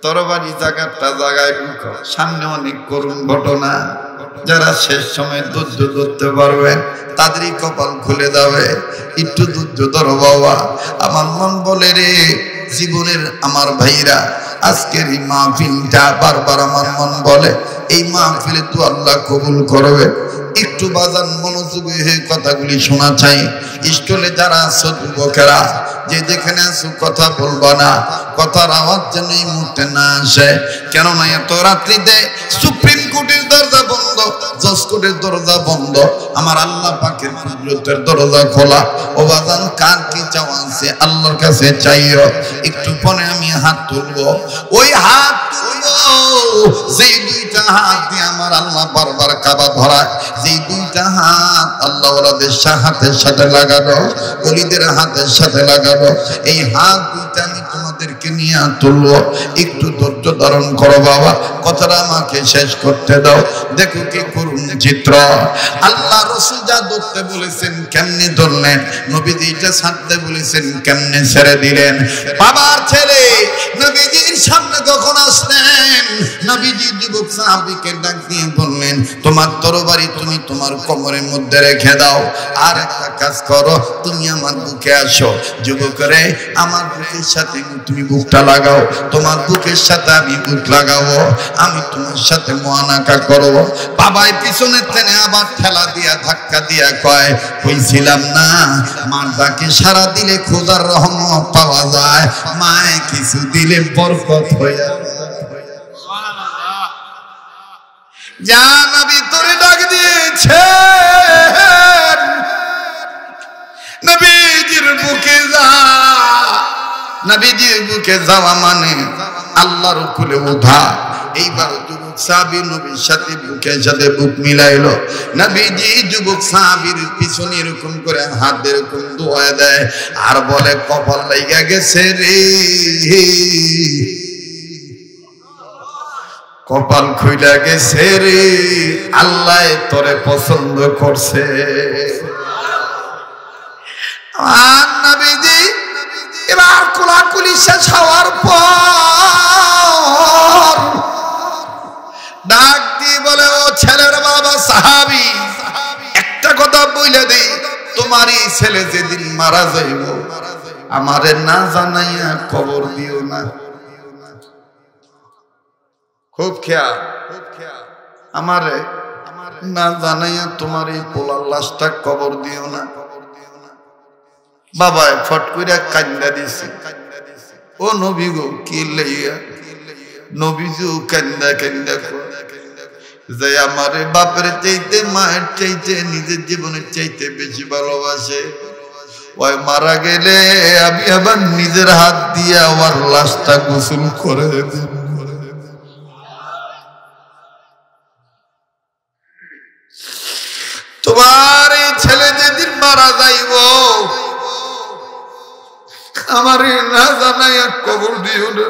তরবারি জায়গাটা জায়গায় ঢুকো, সামনে অনেক করুণ ঘটনা, যারা শেষ সময় ধৈর্য ধরতে পারবেন তাদেরই কপাল খুলে যাবে, একটু ধৈর্য ধরো বাবা। আমার মন বলে রে জীবনের আমার ভাইরা, আজকের এই মাহফিলটা বারবার আমার মন বলে এই মাহফিলে তো আল্লাহ কবুল করবে। একটু বাজান মনোযোগী হয়ে কথাগুলি শোনা চাই। স্টলে যারা আছো যুবকেরা, যে যেখানে আছো কথা বলবা না, কথার আওয়াজ যেন এই মুহূর্তে না আসে। কেননা এত রাত্রিতে সুপ্রিম কোর্টের দরজা বন্ধ, জজ কোর্টের দরজা বন্ধ, আমার আল্লাহ পাকের কুদরতের দরজা খোলা। ও বাজান কার কি চাওয়া আছে আল্লাহর কাছে চাইও। একটু পরে আমি হাত তুলবো, ওই হাত তুলবো যেই দুইটা হাত দিয়ে আমার আল্লাহ বারবার কাবা ধরায়, যেই দুইটা হাত আল্লাহ ওয়ালাদের হাতের সাথে লাগানো, ওলিদের হাতের সাথে লাগানো, এই হাত দুইটা আমি তোমাদেরকে নিয়ে তুলবো। একটু ধৈর্য ধারণ করো বাবা, কথাটা আমাকে শেষ করতে দাও। দেখো কি করুন চিত্র, আল্লাহ রাসূল যা ধরতে বলেছেন কেমনে ধরলেন, নবীজি যা ছাড়তে বলেছেন কেমনে ছেড়ে দিলেন। বাবার ছেলে নবীজির সামনে যখন আসলেন, নবীজি যুবক সাহাবীকে ডাক দিয়ে বললেন তোমার তরবারি তুমি তোমার কোমরের মধ্যে রেখে দাও, আর একটা কাজ করো তুমি আমার বুকে আসো। যুবকরে আমার বুকের সাথে তুমি বুকটা লাগাও, তোমার বুকের সাথে আমি বুক লাগাবো, আমি তোমার সাথে মুআনাকা করব। বাবাই পিছনে টেনে আবার ঠেলা দিয়া ধাক্কা দিয়া কয় কইছিলাম না মার ডাকে সারা দিলে খোদার রহমত পাওয়া যায়, মায়ে কিছু দিলে বরকত হয়ে যায়। যা নবী তোরে ডাক দিয়েছে, নবীজির বুকে যা। নবীজির বুকে যাওয়া মানে আল্লাহর কোলে ওঠা। এইবার যুবক সাহাবী নবীর সাথে বুকের সাথে বুক মিলাইলো। নবীজি যুবক সাহাবীর পিছনে এরকম করে হাত এরকম দোয়া দেয় আর বলে কপাল লাইগা গেছে রে, কপাল খুইলা গেছে রে, আল্লাহ তোরে পছন্দ করছে। আর নবীজি এবার কোলাকুলি শেষ হওয়ার পর ডাক দিয়ে বলে ও ছেলের বাবা সাহাবী, একটা কথা বলে দেই, তোমার এই ছেলে যেদিন মারা যাইব আমারে না জানাইয়া কবর দিও না। খুব খেয়াল, আমারে না জানাইয়া তোমার এই পোলার লাশটা কবর দিও না। বাবা ফট কইরা কান্দা দিছে। ও নবী গো কি লইয়া? নবীজি কান্দা কান্দা যে আমারে বাপের চাইতে মায়ের চাইতে নিজের জীবনের চাইতে বেশি ভালোবাসে, ওই মারা গেলে আমি আবার নিজের হাত দিয়ে আমার লাশটা গোসল করে দেব। তোমার এই ছেলে যেদিন মারা যাইব আমার না জানাই কবর দিও না।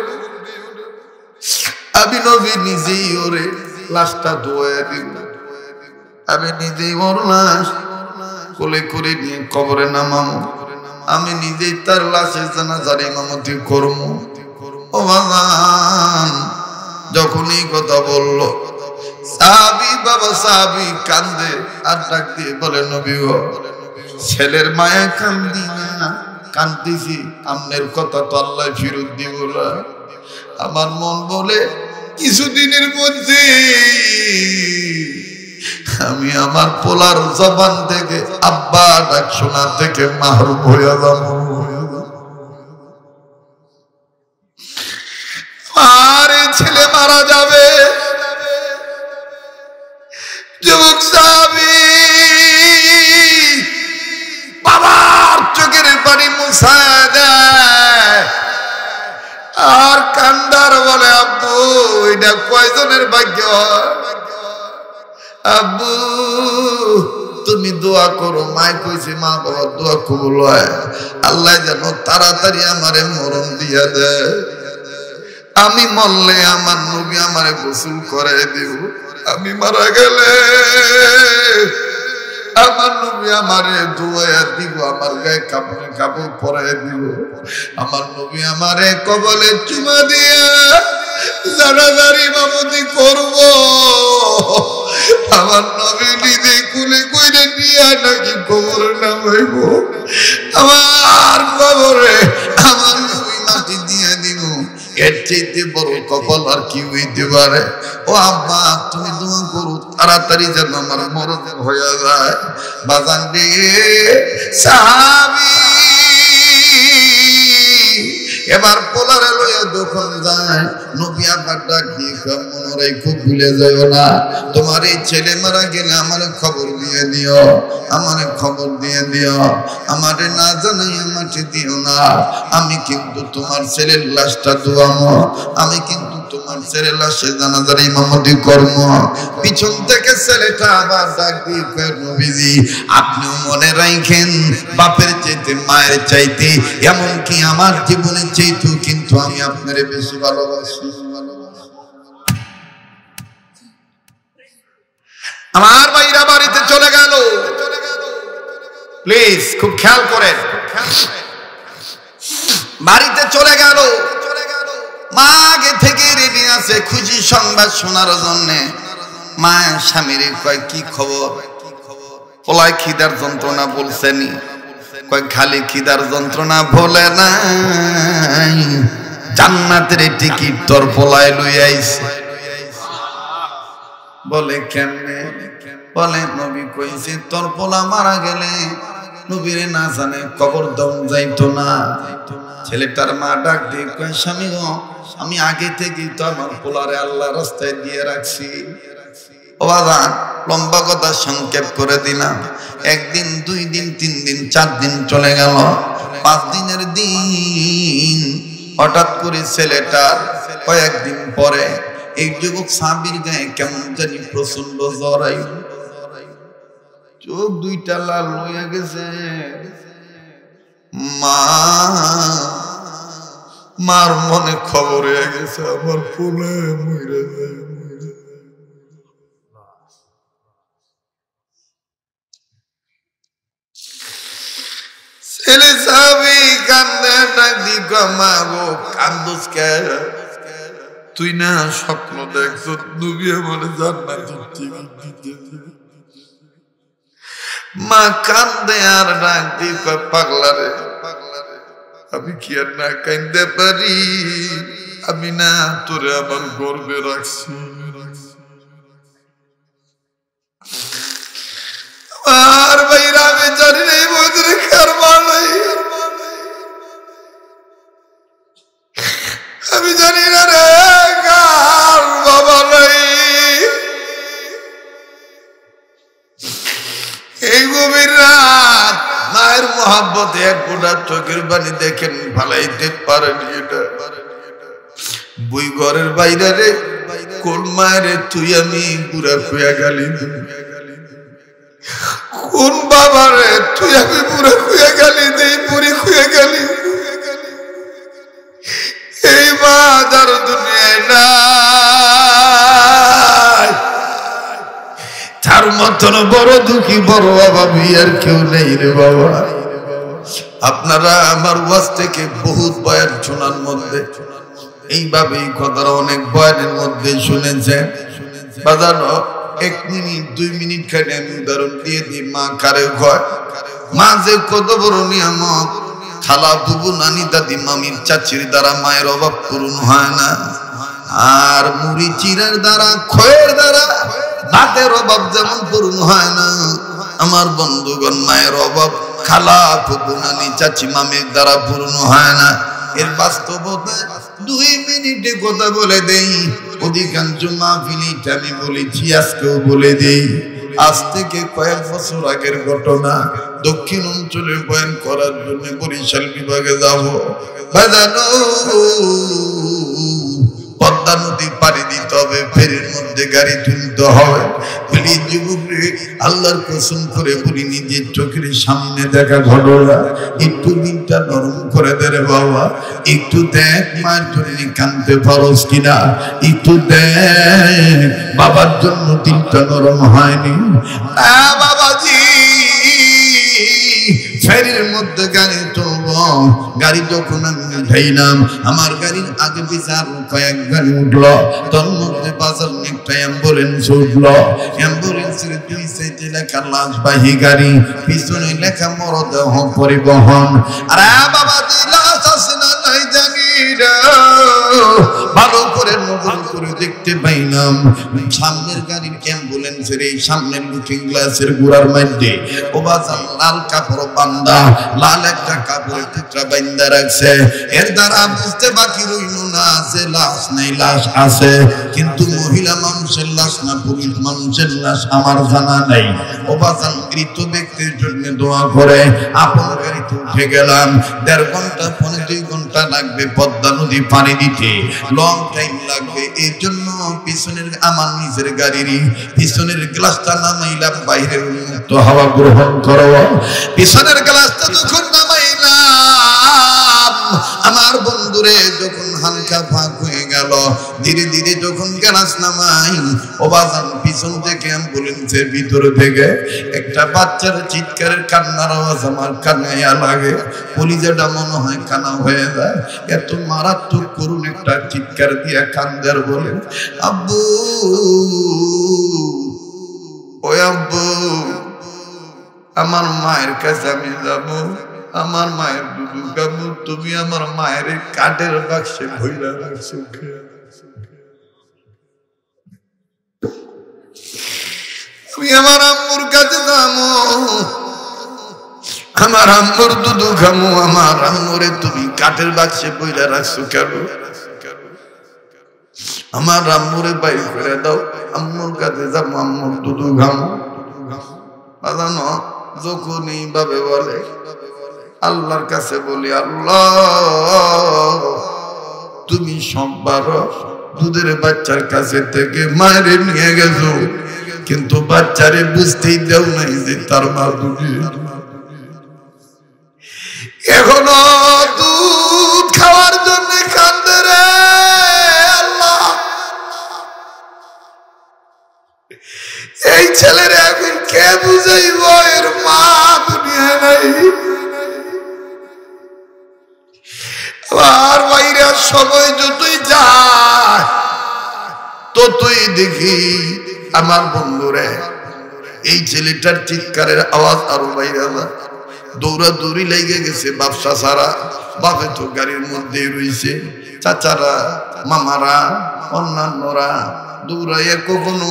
আমি নবী নিজেই ওরে লাশটা ধোয়া দিব, আমি নিজেই ওর লাশ কোলে করে নিয়ে কবরে নামাবো, আমি নিজেই তার লাশের জানাজার ইমামতি করব। ও বাজান যখন এই কথা বললো সাহাবী বাবা সাহাবী কান্দে আর ডাক দিয়ে বলে নবী গো ছেলের মায়া কান্দি না, কান্দিছি আমনের কথা তো আল্লাহ ফিরত দিব না। আমার মন বলে কিছুদিনের মধ্যে আমি আমার পোলার জবান থেকে আব্বা ডাক শোনা থেকে মাহরুম হয়ে যাব। আর ছেলে মারা যাবে, যুবক সাহাবী বাবার চোখের পানি মুছায় দেয় আর কান্দার বলে, আব্বু এটা কয়জনের ভাগ্য? আব্বু তুমি দোয়া করো। মায় কইছে মা বাবার দোয়া কবুল হয়, আল্লাহ যেন তাড়াতাড়ি আমারে মরণ দিয়া দেয়। আমি মরলে আমার নবী আমারে গোসল করে দিব, আমি মারা গেলে আমার নবী আমারে ধোয়া দিব, আমার গায়ে কাপড়ে কাপড় পরাই দিব, আমার নবী আমারে কবলে চুমা দিয়া জানাজার ইমামতি করব। আমার নবী নিজে কুলে কইরে নিয়ে নাকি কবরে নামাইব, আমার কবরে আমার নবী মাটি দিয়ে দিব। এর চাইতে বড় কপাল আর কি হইতে পারে? ও আব্বা তুমি দোয়া করো তাড়াতাড়ি যেন আমার মরণ হয়ে যায়। বাজান রে সাহাবী এবার পোলারে লইয়া যখন যায়, নবী আবার ডাক দিয়ে মনে রেখো ভুলে যাও না, তোমার এই ছেলে মারা গেলে আমার খবর দিয়ে দিও, আমার খবর দিয়ে দিও, আমারে না জানাই মাটি দিও না। আমি কিন্তু তোমার ছেলের লাশটা ধোয়ামো, আমি কিন্তু তোমার ছেলের লাশে জানাজার ইমামতি করব। পিছন থেকে ছেলেটা আবার ডাক দিয়ে কয়, নবীজি আপনিও মনে রাখেন, বাপের চাইতে মায়ের চাইতে এমনকি আমার জীবনের চাইতেও কিন্তু আমি আপনারে বেশি ভালোবাসি। আমার ভাইরা বাড়িতে চলে গেল, প্লিজ খুব খেয়াল করেন, বাড়িতে চলে গেল। মা আগে থেকে রেডি আছে খুশি সংবাদ শোনার জন্য। মা স্বামীর কয় কি খবর? পোলায় খিদার যন্ত্রণা বলছেনি? কয় খালি খিদার যন্ত্রণা বলে নাই, জান্নাতের টিকিট তোর পোলায় লই আইছে। বলে কেমনে? বলে নবী কইছে তোর পোলা মারা গেলে নবীরে না জানে কবর দম যাইতো না। ছেলেটার মা ডাক দিয়ে কয়, স্বামী গো আমি আগে থেকেই তো আমার পোলারে আল্লাহ রাস্তায় দিয়ে রাখছি। ও বাবা লম্বা কথা সংক্ষেপ করে দিলাম। একদিন, 2 দিন, 3 দিন, 4 দিন চলে গেল। 5 দিনের দিন হঠাৎ করে ছেলেটার কয়েকদিন পরে এই যুবক সাহাবীর গায়ে কেমন জানি প্রচন্ড জ্বর আইল, চোখ 2টা লাল হইয়া গেছে। মার মনে খবর হয়ে গেছে আমার ফুলে মরে যায়। ছেলে সাহাবী কান্দে, ডাক দি মা গো কান্দোস কে? তুই না স্বপ্ন দেখছ নবী আমারে জান্নাতের টিকিট দিতে। মা কান্দে আর ডাক দি কয়, পাগলা রে আমি কি আর না কান্দতে পারি? আমি না তোরে আমার গর্বে রাখছি। আর ভাইরা আমি জানি না এই বছরে কার মালাই, আমি জানি না রে কার বাবা নাই। এই গভীর রাত মায়ের মহাব্বতে এক গোটা চোখের পানি দেখেন ফালাইতে পারেনি। এটা বই ঘরের বাইরে রে কোন মায়ের তুই আমি বুড়া খুয়া গালি, কোন বাবা রে তুই আমি বুড়া খুয়া গালি দেই, বুড়ি খুয়া গালি। এই মা যার দুনিয়ায় নাই, তার মতন বড় দুঃখী বড় অভাবী আর কেউ নেই রে বাবা। আপনারা আমার ওয়াজ থেকে বহুত বয়ান শোনার মধ্যে এইভাবে এই কথাটা অনেক বয়ানের মধ্যে শুনেছেন। বাজানো 1 মিনিট 2 মিনিট খালি আমি উদাহরণ দিয়ে দিই। মা কারে কয়? মা যে কত বড় নিয়ামত। খালা বুবু নানি দাদি মামির চাচির দ্বারা মায়ের অভাব পূরণ হয় না। আর মুড়ি চিরার দ্বারা খয়ের দ্বারা ভাতের অভাব যেমন পূরণ হয় না, আমার বন্ধুগণ মায়ের অভাব খালা ফুপু নানি চাচি মামির দ্বারা পূরণ হয় না। এর বাস্তবতা 2 মিনিটে কথা বলে দেই, অধিকাংশ মাহফিলিতে আমি বলেছি, আজকেও বলে দেই। আজ থেকে কয়েক বছর আগের ঘটনা। দক্ষিণ অঞ্চলে বয়ান করার জন্য বরিশাল বিভাগে যাব। বাজানো পদ্মা নদী পাড়ি দিতে হবে, ফেরির মধ্যে গাড়ি তুলতে হবে। প্লিজ যুবক রে, আল্লাহর কসম করে বলি, নিজের চোখের সামনে দেখা ঘটনা একটু দিনটা নরম করে দে রে বাবা। একটু দেখ মায়ের জন্য কাঁদতে পারস কিনা, একটু দেখ বাবার জন্য দিনটা নরম হয়নি। বাবাজি ফেরির মধ্যে গাড়ি তুলব, গাড়ি যখন আমি উঠাইলাম, আমার গাড়ির আগে পিছার কয়েক গাড়ি উঠলো, তোর মধ্যে বাজার একটা অ্যাম্বুলেন্স উঠলো। অ্যাম্বুলেন্সের 2 সাইডে লেখা লাশবাহী গাড়ি, পিছনে লেখা মরদেহ পরিবহন। আরে বাবা লাশ আছে না নাই জানি না, ভালো করে নজর করে দেখতে পাইলাম সামনের গাড়ির অ্যাম্বুলেন্সের এই সামনের লুকিং গ্লাসের গোড়ার মধ্যে ও বাজার লাল কাপড় বান্দা, লাল একটা কাপড়ের টুকরা বান্দা রাখছে। এর দ্বারা বুঝতে বাকি রইল না যে লাশ নেই, লাশ আছে, কিন্তু মহিলা মানুষের লাশ না পুরুষ মানুষের লাশ আমার জানা নেই। ও বাজার মৃত ব্যক্তির জন্য দোয়া করে আপন গাড়িতে উঠে গেলাম। 1.5 ঘন্টা 2 ঘন্টা লাগবে পদ্মা নদী পানি দিতে, লং টাইম লাগবে। এই জন্য পিছনের আমার নিজের গাড়িরই পিছনের গ্লাসটা নামাইলাম, বাইরের উন্মুক্ত হাওয়া গ্রহণ করো। পিছনের গ্লাসটা যখন নামাইলাম, আমার বন্ধুরে যখন হালকা ফাঁক হয়ে গেল, ধীরে ধীরে যখন গ্লাস নামাই, ও বাজান পিছন থেকে অ্যাম্বুলেন্সের ভিতর থেকে একটা বাচ্চার চিৎকারের কান্নার আওয়াজ আমার কানে লাগে। কলিজাটা মনে হয় কানা হয়ে যায়, এত মারাত্মক করুন একটা চিৎকার দিয়া কান্দার বলে, আব্বু ও আব্বু, আমার মায়ের কাছে আমি যাব, আমার মায়ের দুধু খাবো, তুমি আমার মায়ের কাঠের বাক্সে ভইরা রাখছো। তুমি আমার আম্মুর কাছে যাবো, আমার আম্মুর দুধু খামো, আমার আম্মুরে তুমি কাঠের বাক্সে ভইরা রাখছো কেন? আমার আম্মুরে বাইর করে দাও, আম্মুর কাছে যাবো, আম্মুর দুধু খামো। বাজানো যখন এইভাবে বলে, আল্লাহর কাছে বলি, আল্লাহ তুমি সববার দুধের বাচ্চার কাছে থেকে মায়ের নিয়ে গেছো, কিন্তু বাচ্চারে বুঝতেই দেও নাই যে তার মা দুধে। এখনো দুধ খাওয়ার জন্য কান্দে রে আল্লাহ। এই ছেলের এখন কে বুঝাইব এর মা দুনিয়া নাই। আর বাইরে সময় যতই যায় ততই দেখি আমার বন্ধুরে এই ছেলেটার চিৎকারের আওয়াজ আরো বাইরে যায়। দৌড়াদৌড়ি লেগে গেছে ব্যবসা ছাড়া, বাপে তো গাড়ির মধ্যে রয়েছে, চাচারা মামারা অন্যান্যরা দৌড়াইয়া কখনো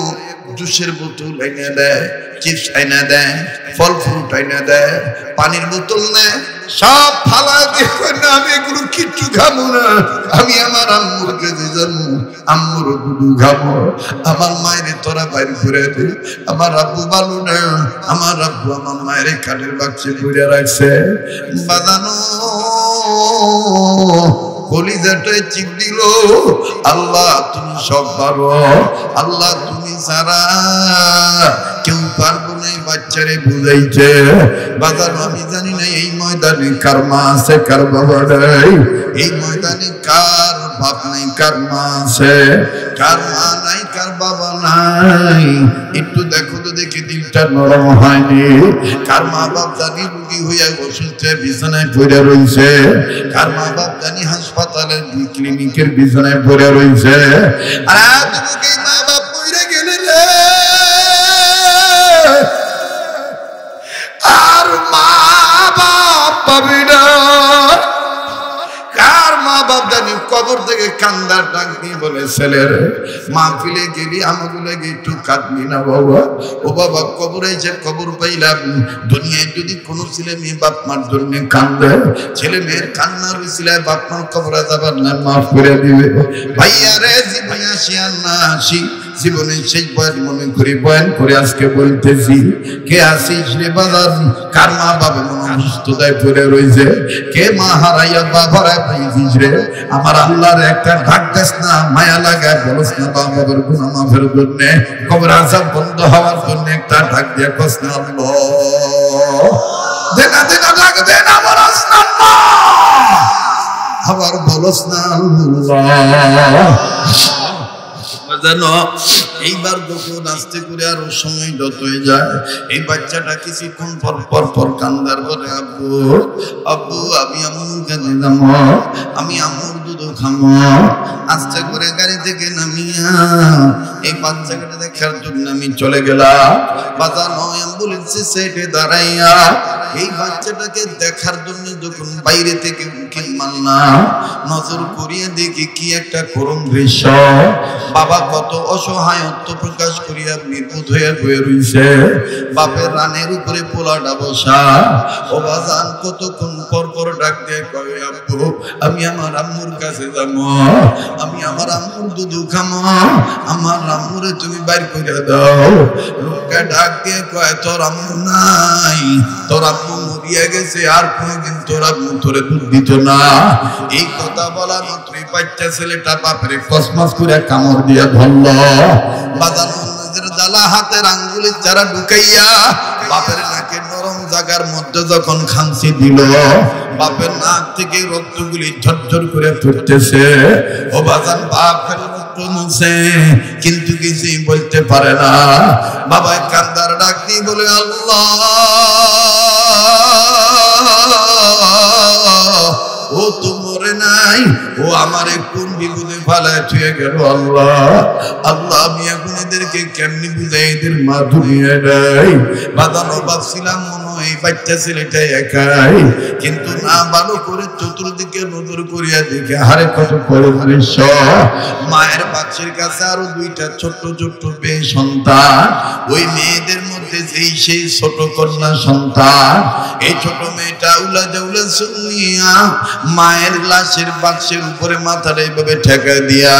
জুসের বোতল এনে দেয়, চিপস এনে দেয়, ফল ফ্রুট এনে দেয়, পানির বোতল নেয়, সব ফালা দিয়ে না আমি এগুলো কিচ্ছু খাবো না, আমি আমার আম্মুর কাছে যাবো, আম্মুর দুধু খাবো। আমার মায়ের তোরা বাইর করে দে, আমার আব্বু ভালো না, আমার আব্বু আমার মায়ের কাঠের বাক্সে ভরে রাখছে। বাজানো কলিজাটায় চিপ দিল, আল্লাহ তুমি সব পারো, আল্লাহ তুমি ছাড়া কেউ পারবো না বাচ্চারে বুঝাইছে। বাজার আমি জানি না এই ময়দানে কার মা আছে কার বাবা নাই, এই ময়দানে কার বাপ নাই কার মা আছে, কার মা নাই কার বাবা নাই। একটু দেখো তো দেখি দিলটা নরম হয়নি। কার মা বাপ জানি রুগী হইয়া অসুস্থ বিছানায় পড়ে রয়েছে, কার মা বাপ জানি হাসপাতালের ক্লিনিকের বিছানায় পড়ে রয়েছে। আর তুমি মা বাপ পড়ে গেলে রে, আর মা বাপ পাবি না। কার মা বাপ জানি কবর থেকে কান্দার ডাক দিয়ে বলে ছেলের মাহফিলে গেলি আমাকে লাগে একটু কাঁদবি না বাবা? ও বাবা কবরে যে কবর পাইলাম, দুনিয়ায় যদি কোনো ছেলে মেয়ে বাপ মার জন্য কান্দে, ছেলে মেয়ের কান্নার উসিলায় বাপ মার কবরে যাবার না মাফ করে দিবে। ভাইয়া রে জীবনে আসি আর না আসি, জীবনের শেষ বয়ান মনে করি বয়ান করে আজকে বলতেছি, কে আসিস রে বাজার, কার মা বাবা মনে অসুস্থতায় পড়ে রয়েছে, কে মা হারাইয়া বাবারা পাইছিস রে? আমার আল্লাহর একটা ডাক দেস না, মায়া লাগায় বলস না বাবার গুনাহ মাফের জন্য, কবর আযাব বন্ধ হওয়ার জন্য একটা ডাক দিয়ে কস না আল্লাহ। দেনা দেনা ডাক দেন আমার আসনান না, আবার বলস না আল্লাহ। জানো এইবার যখন আস্তে করে আরো সময় যত হয়ে যায়, এই বাচ্চাটা কিছুক্ষণ পর পর কান্দার বলে আব্বু আব্বু আমি আম্মুর কাছে যাবো, আমি আম্মুর দুধ খাবো। আস্তে করে গাড়ি থেকে নামিয়া এই বাচ্চাকে দেখার জন্য আমি চলে গেলাম। বাজানো অ্যাম্বুলেন্সে সেটে দাঁড়াইয়া এই বাচ্চাটাকে দেখার জন্য যখন বাইরে থেকে উকিল মানলাম, নজর করিয়া দেখি কি একটা করুণ দৃশ্য। বাবা কত অসহায়ত্ব প্রকাশ করিয়া নির্বোধ হইয়া বয়ে রইছে, বাপের রানের উপরে পোলাটা বসা। ও বাজান কতক্ষণ পর পর ডাক দিয়ে কয় আব্বু আমি আমার আম্মুর কাছে যাবো, আমি আমার আম্মুর দুধ খামো, আমার আম্মুরে তুমি বাইর করে দাও। লোকটা ডাক দিয়ে কয় তোর আম্মু নাই, তোর আম্মু মরিয়া গেছে, আর কোনদিন তোর আম্মু তোরে দুধ দিত না। এই কথা বলা মাত্রই বাচ্চা ছেলেটা বাপরে কসমস করে কামড় দিয়ে ধরল। বাজানো নিজের জ্বালা হাতের আঙ্গুলের চারা ঢুকাইয়া বাপের নাকের নরম জায়গার মধ্যে যখন খামচি দিল, বাপের নাক থেকে রক্তগুলি ঝরঝর করে পড়তেছে। ও বাজান বাপের রক্ত মুছে কিন্তু কিছুই বলতে পারে না। বাবা কান্দার ডাক দিয়ে বলে আল্লাহ ও তো মরে নাই, ও আমারে কোন বিপদে ফালায় থুয়ে গেল। আল্লাহ আল্লাহ আমি এখন এদেরকে কেমনি বুঝাই, এদের মা দুনিয়া নাই। বাদানো ভাবছিলাম মনে হয় এই বাচ্চা ছেলেটা একাই, কিন্তু না ভালো করে চতুর্দিকে নজর করিয়া দেখে হারে কত করুণ দৃশ্য। মায়ের বাচ্চার কাছে আরো দুইটা ছোট্ট ছোট্ট মেয়ে সন্তান, ওই মেয়েদের মধ্যে যেই সেই ছোট কন্যা সন্তান। এই ছোট মেয়েটা উলা জাউলা শুনিয়া মায়ের লাশের বাক্সের উপরে মাথাটা এইভাবে ঠেকা দিয়া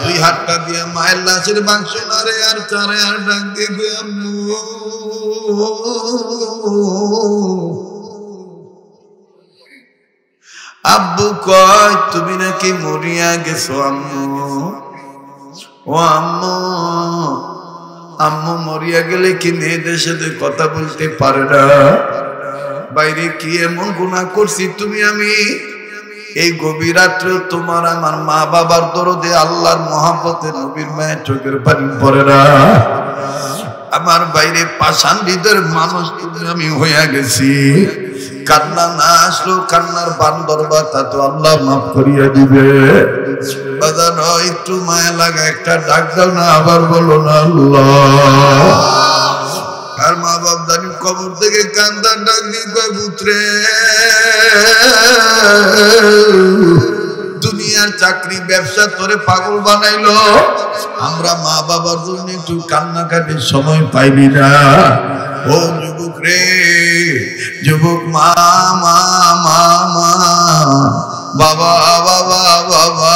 দুই হাতটা দিয়া মায়ের লাশের বাক্স নারে আর চারে আর ডাক দিয়ে আম্মু আব্বু কয় তুমি নাকি মরিয়া গেছো আম্মু। ও আম্মু আম্মু মরিয়া গেলে কি মেয়েদের সাথে কথা বলতে পারে না? বাইরে কি এমন গুনাহ করছি তুমি আমি? এই গভীর রাত্রে তোমার আমার মা বাবার দরদে আল্লাহর মহব্বতে নবীর মায়ের চোখের পানি পড়ে না? আমার বাইরে পাষাণ হৃদয়ের মানুষ তুমি আমি হইয়া গেছি। কান্না না আসলো কান্নার বান্দর বাতা তো আল্লাহ মাফ করিয়া দিবে। বাজানো একটু মায়া লাগা একটা ডাক দাও না, আবার বলো না আল্লাহ। আর মা বাপ জানি কবর থেকে কান্দার ডাক দিয়ে কয় পুত্রে দুনিয়ার চাকরি ব্যবসা তোরে পাগল বানাইলো, আমরা মা বাবার জন্য একটু কান্নাকাটির সময় পাইনি না। ও যুবক রে যুবক, মা মা মা মা বাবা বাবা বাবা,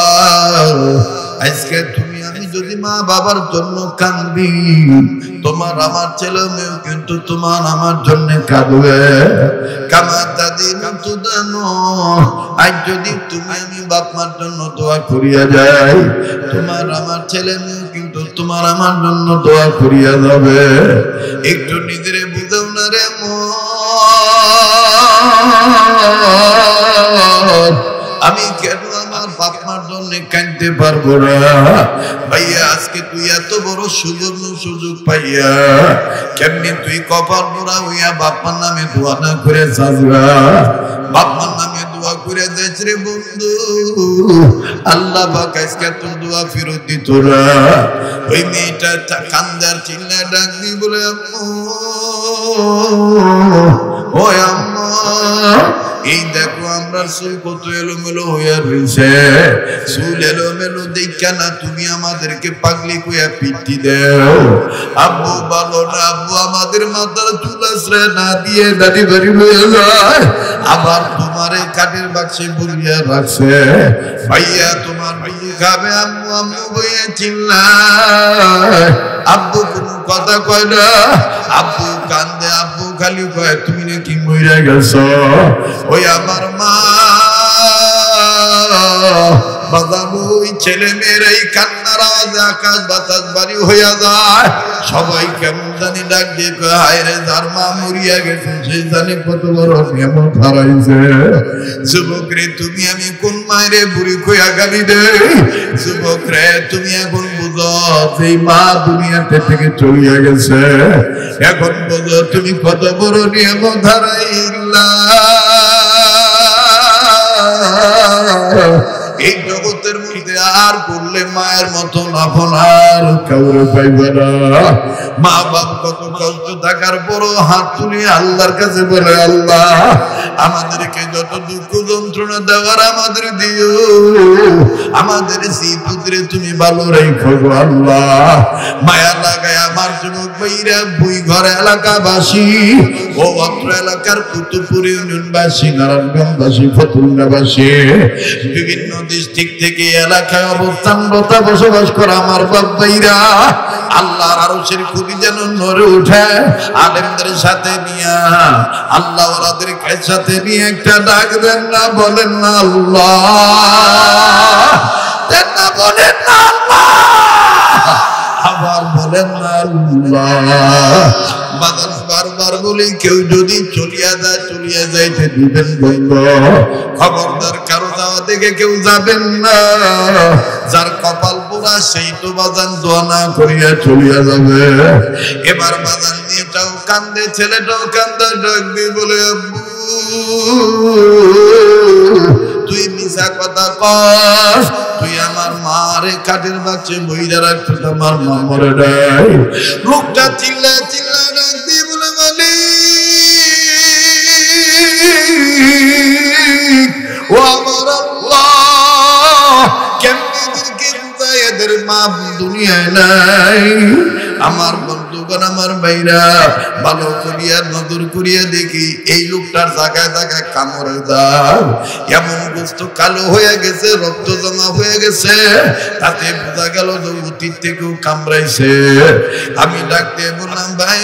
আজকে তুমি আমি যদি মা বাবার জন্য কাঁদবি, তোমার আমার ছেলে মেয়ে কিন্তু তোমার আমার জন্য কাঁদবে। কামার দাদি কিন্তু জানো আজ যদি তুমি আমি বাপ মার জন্য দোয়া করিয়া যাই, তোমার আমার ছেলে মেয়ে কিন্তু তোমার আমার জন্য দোয়া করিয়া যাবে। একটু নিজেরে বুঝাও না রে আমি কেন আমার বাপ মার জন্য কাঁদতে পারবো না? ভাইয়া আজকে তুই এত বড় সুযোগ পাইয়া কেমনি তুই কপাল পোড়া হইয়া বাপ মার নামে দোয়া না করে সাজবা? বাপ মার নামে দোয়া করে দেশ রে বন্ধু, আল্লাহ পাক আজকে তোর দোয়া ফেরত দিত না। ওই মেয়েটা কান্দার চিল্লা ডাক দি বলে আম্মু ও আম্মা এই দেখো আমরা চুল কত এলোমেলো হয়ে রয়েছে, চুল এলোমেলো দেখা না তুমি আমাদেরকে পাগলি কইয়া পিটি দেও। আব্বু ভালো না, আব্বু আমাদের মাথার চুল আশ্রে না দিয়ে দাড়ি বাড়ি হয়ে যায়, আবার তোমারে কাঠের বাক্সে বলিয়া রাখছে। ভাইয়া তোমার বিড়ি খাবে আম্মু আম্মু বইয়া চিল্লায়, আব্বু কোনো কথা কয় না, আব্বু কান্দে, আব্বু খালি কয় তুমি নাকি মইরা গেছো। ওই আমার মা বাজাবো, ওই ছেলে মেয়ের এই কান্নার আওয়াজে আকাশ বাতাস বাড়ি হইয়া যায়। সবাই কেমন জানি ডাক দিয়ে কয় হায় রে, যার মা মরিয়া গেছে সে জানে কত বড় নিয়ামত হারাইছে। যুবক রে তুমি আমি কোন মায়েরে বুড়ি কইয়া গালি দে, যুবক রে তুমি এখন বুঝো সেই মা দুনিয়াতে থেকে চলিয়া গেছে, এখন বুঝো তুমি কত বড় নিয়ামত হারাইলা। এই জগতের মধ্যে আর করলে মায়ের মতন আপনার কাউরে পাইবে না। মা বাপ কত কষ্ট থাকার পরও হাত তুলে আল্লাহর কাছে বলে, আল্লাহ আমাদেরকে যত দুঃখ যন্ত্রণা দেওয়ার আমাদের দিও, আমাদের সেই পুত্রে তুমি ভালো রেখো আল্লাহ। মায়া লাগায় আমার যুবক ভাইরা, ভুই ঘর এলাকাবাসী ও অত্র এলাকার কুতুবপুর ইউনিয়নবাসী, নারায়ণগঞ্জবাসী, ফতুল্লাবাসী, বিভিন্ন ডিস্ট্রিক্ট থেকে এলাকায় অবস্থানরত বসবাস করা আমার বাপ ভাইরা, আল্লাহর আরশের খুবই যেন নড়ে উঠে। আলেমদের সাথে নিয়ে, আল্লাহ ওয়ালাদের সাথে নিয়ে একটা ডাক দেন না, বলেন না আল্লাহ, দেন না, বলেন না আল্লাহ, আবার বলেন না আল্লাহ। বাজার বারবার বলি কেউ যদি চলিয়া যায়, চলিয়া যাইতে দিবেন বন্ধ, খবরদার কারো যাওয়া দেখে কেউ যাবেন না। যার কপাল পোড়া সেই তো বাজান দোয়া না করিয়া চলিয়া যাবে। এবার বাজান মেয়েটাও কান্দে, ছেলেটাও কান্দে, ডাক দিয়ে বলে আব্বু তুই মিছা কথা কস, তুই আমার মারে কাঠের বাক্সে বইরা রাখতো, আমার মা মরে নাই। লোকটা চিল্লা চিল্লা ডাক দিয়ে বলে, মালিক ও আমার আল্লাহ, কেমনে এদেরকে বুঝাই এদের মা দুনিয়ায় নাই। আমার বন্ধুগণ, আমার ভাইরা, ভালো করিয়া নজর করিয়া দেখি এই লোকটার জায়গায় জায়গায় কামড়ের দাগ, এমন গোস্ত কালো হয়ে গেছে, রক্ত জমা হয়ে গেছে, তাতে বোঝা গেল যে অতীত থেকেও কামড়াইছে। আমি ডাকতে বললাম, ভাই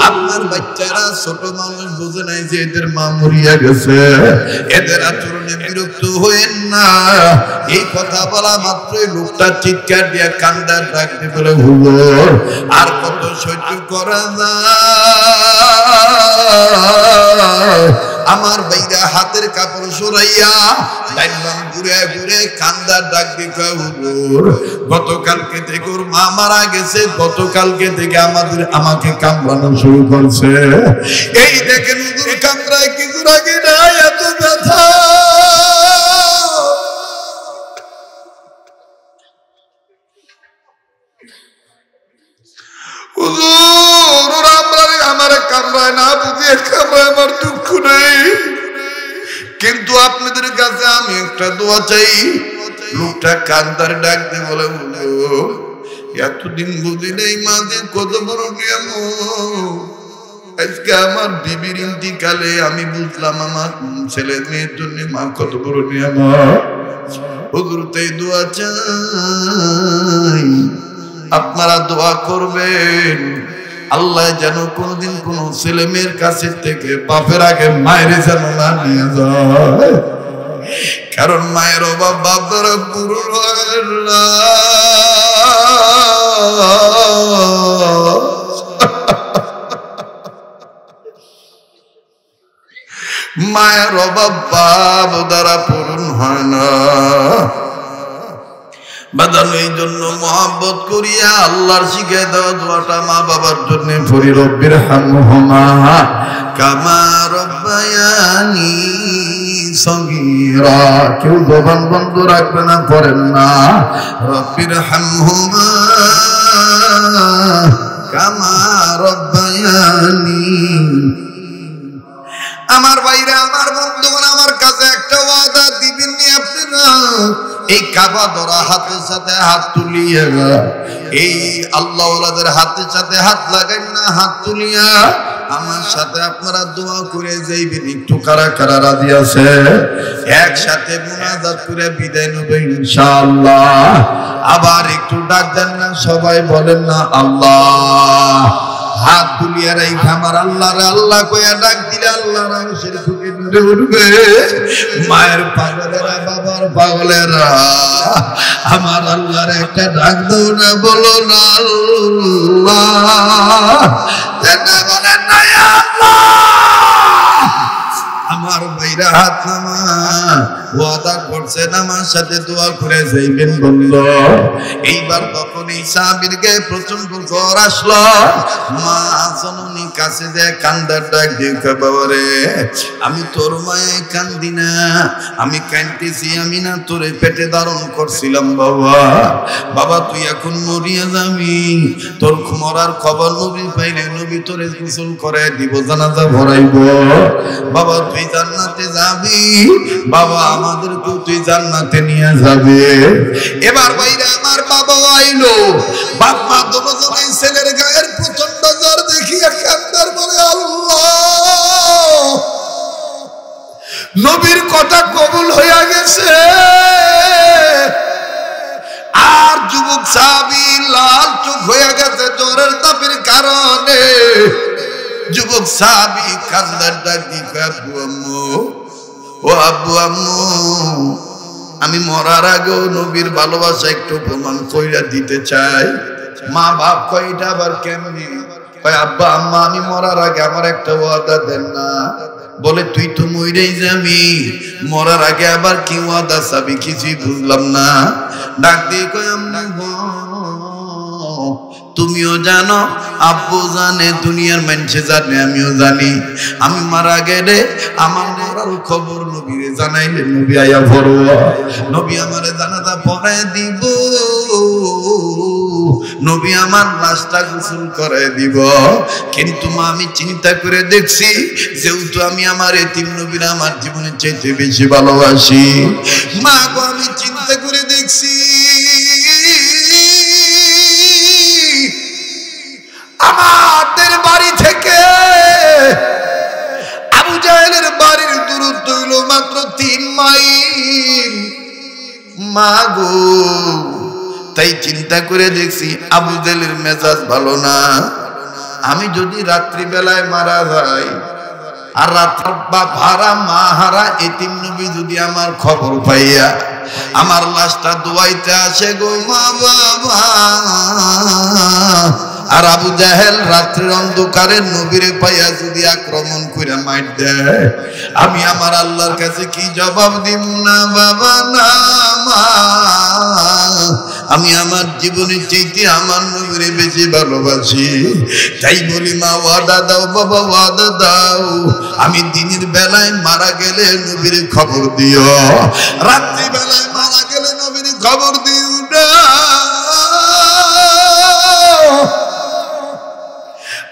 আপনার বাচ্চারা ছোট মানুষ বুঝে নাই যে এদের মা মরিয়া গেছে, এদের আচরণে বিরক্ত হয়েন না। এই কথা বলা মাত্রই লোকটা চিৎকার দিয়া কান্দার ডাকতে বলে, হুজুর আর কত সহ্য করা যায়। আমার ভাইরা হাতের কাপড় সরাইয়া ডাইবাম ঘুরে ঘুরে কান্দার ডাক দিতে, হুজুর গতকালকে থেকে ওর মা মারা গেছে, গতকালকে থেকে আমাকে কামড়ানো শুরু করছে। এই দেখেন হুজুর কামড়ায় কিছুর আগে না এত ব্যথা। কামড়ায় না বুঝিয়ে কামড়ায়, আমার দুঃখ নেই, কিন্তু আপনাদের কাছে আমি একটা দোয়া চাই। লোকটা কান্দার ডাক দিয়ে বলে, এতদিন বুঝি নেই মাঝে কত বড় নিয়ম, আজকে আমার বিবির ইন্তিকালে আমি বুঝলাম আমার ছেলে মেয়ের জন্য মা কত বড় নিয়ম। হুজুর তাই দোয়া চাই, আপনারা দোয়া করবেন আল্লাহ যেন কোনদিন কোন ছেলে মেয়ের কাছে থেকে বাপের আগে মায়ের যেন না নিয়ে যায়, কারণ মায়ের অভাব বাপ দ্বারা পূরণ হয় না। মায়ের অভাব বাপ দ্বারা পূরণ হয় না। বাদান এই জন্য মহব্বত করিয়া আল্লাহর শিখায় দেওয়া দোয়াটা মা বাবার জন্য পড়ি, রব্বির হামহুমা কামা রব্বায়ানি সগীরা। কেউ জবান বন্ধ রাখবে না, পড়েন না, রব্বির হামহুমা কামা রব্বায়ানি। আমার ভাইরা, আমার বন্ধুগণ, আমার কাছে একটা ওয়াদা দিবেন নি আপনারা? এই কাবা ধরা হাতের সাথে হাত তুলিয়া, এই আল্লাহ ওয়ালাদের হাতের সাথে হাত লাগাই না, হাত তুলিয়া আমার সাথে আপনারা দোয়া করে যাইবেন। একটু কারা কারা রাজি আছে? একসাথে মুনাজাত করে বিদায় নেবে ইনশাআল্লাহ। আবার একটু ডাক দেন না, সবাই বলেন না আল্লাহ। হাত তুলিয়া রাইখা আমার আল্লাহর আল্লাহ কইয়া ডাক দিলে আল্লাহর আরশের খুঁটি নড়ে উঠবে। মায়ের পাগলেরা, বাবার পাগলেরা, আমার আল্লাহর একটা ডাক দাও না, বলো না আল্লাহ। বলেন না আল্লাহ। আমার ভাইরা হাত নামা, ওয়াদা করছেন আমার সাথে দোয়া করে যাইবেন বলল। এইবার তখন এই সাহাবীরকে প্রচন্ড জ্বর আসলো। মা জননী কাছে যে কান্দার ডাক দিয়ে বাবা রে, আমি তোর মায়ে কান্দি না, আমি কাঁদতেছি, আমি না তোরে পেটে ধারণ করছিলাম বাবা। বাবা তুই এখন মরিয়া যাবি, তোর মরার খবর নবী পাইলে নবী তোরে গোসল করে দিব, জানাজা ভরাইব। বাবা তুই জান্নাতে যাবি, বাবা আমাদেরকে তুই জান্নাতে নিয়ে যাবে। এবার বাইরে আমার বাবা আইলো, বাপ মা দুজনেই ছেলের গায়ের প্রচন্ড জ্বর দেখিয়া কান্দার বলে আল্লাহ, নবীর কথা কবুল হইয়া গেছে। আর যুবক সাহাবী লাল চোখ হইয়া গেছে জ্বরের তাপের কারণে। যুবক সাহাবী কান্দার ডাক দিয়ে আব্বু আম্মু, ও আব্বু আম্মু, আমি মরার আগেও নবীর ভালোবাসা একটু প্রমাণ কইরা দিতে চাই। মা বাপ কয় এটা আবার কেমনি? কয় আব্বা আম্মা, আমি মরার আগে আমার একটা ওয়াদা দেন না। বলে তুই তো মইরেই যাবি, মরার আগে আবার কি ওয়াদা চাবি? কিছুই বুঝলাম না। ডাক দিয়ে কয় আম্মা তুমিও জানো, আব্বু জানে, দুনিয়ার মানুষে জানে, আমিও জানি, আমি মারা গেলে আমার মরার খবর নবীরে জানাইলে নবী আয়া ভরব, নবী আমারে জানাজা পড়ায় দিব, নবী আমার লাশটা গোসল করে দিব। কিন্তু মা আমি চিন্তা করে দেখছি, যেহেতু আমি আমার এতিম নবীরা আমার জীবনের চাইতে বেশি ভালোবাসি, মা গো আমি চিন্তা করে দেখছি আমাদের বাড়ি থেকে আবু জাহেলের বাড়ির দূরত্ব হইল মাত্র 3 মাইল। মা গো তাই চিন্তা করে দেখছি আবু জাহেলের মেজাজ ভালো না। আমি যদি রাত্রি বেলায় মারা যাই, আর রাত্র বা ভাড়া মা হারা এতিম নবী যদি আমার খবর পাইয়া আমার লাশটা দোয়াইতে আসে গো মা বাবা, আর আবু জাহেল রাত্রির অন্ধকারে নবীরে পাইয়া যদি আক্রমণ করে মাইর দেয়, আমি আমার আল্লাহর কাছে কি জবাব দিব? না বাবা না মা, আমি আমার জীবনের চাইতে আমার নবীরে বেশি ভালোবাসি। তাই বলি মা ওয়াদা দাও বাবা, ওয়াদা দাও, আমি দিনের বেলায় মারা গেলে নবীরে খবর দিও, রাত্রি বেলায় মারা গেলে নবীরে খবর দিও না।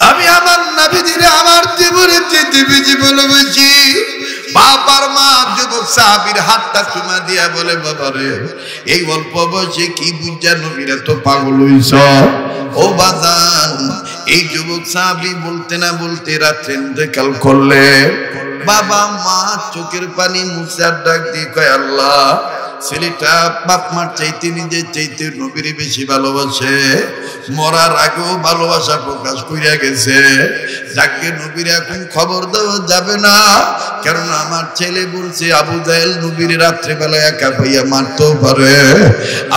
আমি আমার নবীজিরে আমার জীবনের চাইতে বেশি ভালোবাসি। বাবার মা যুবক সাহাবীর হাতটা চুমা দিয়া বলে বাবা রে, এই অল্প বয়সে কি বুঝা নবীর এত পাগল হইছ? ও বাজান, এই যুবক সাহাবী বলতে না বলতে রাত্রে ইন্তেকাল করলে। বাবা মা চোখের পানি মুছার ডাক দিয়ে কয় আল্লাহ, ছেলেটা বাপ মার চাইতে নিজের চাইতে নবীর বেশি ভালোবাসে, মরার আগেও ভালোবাসা প্রকাশ করিয়া গেছে। যাকে নবীর এখন খবর দেওয়া যাবে না, কারণ আমার ছেলে বলছে আবু জাহেল নবীর রাত্রে বেলায় একা পাইয়া মারতেও পারে,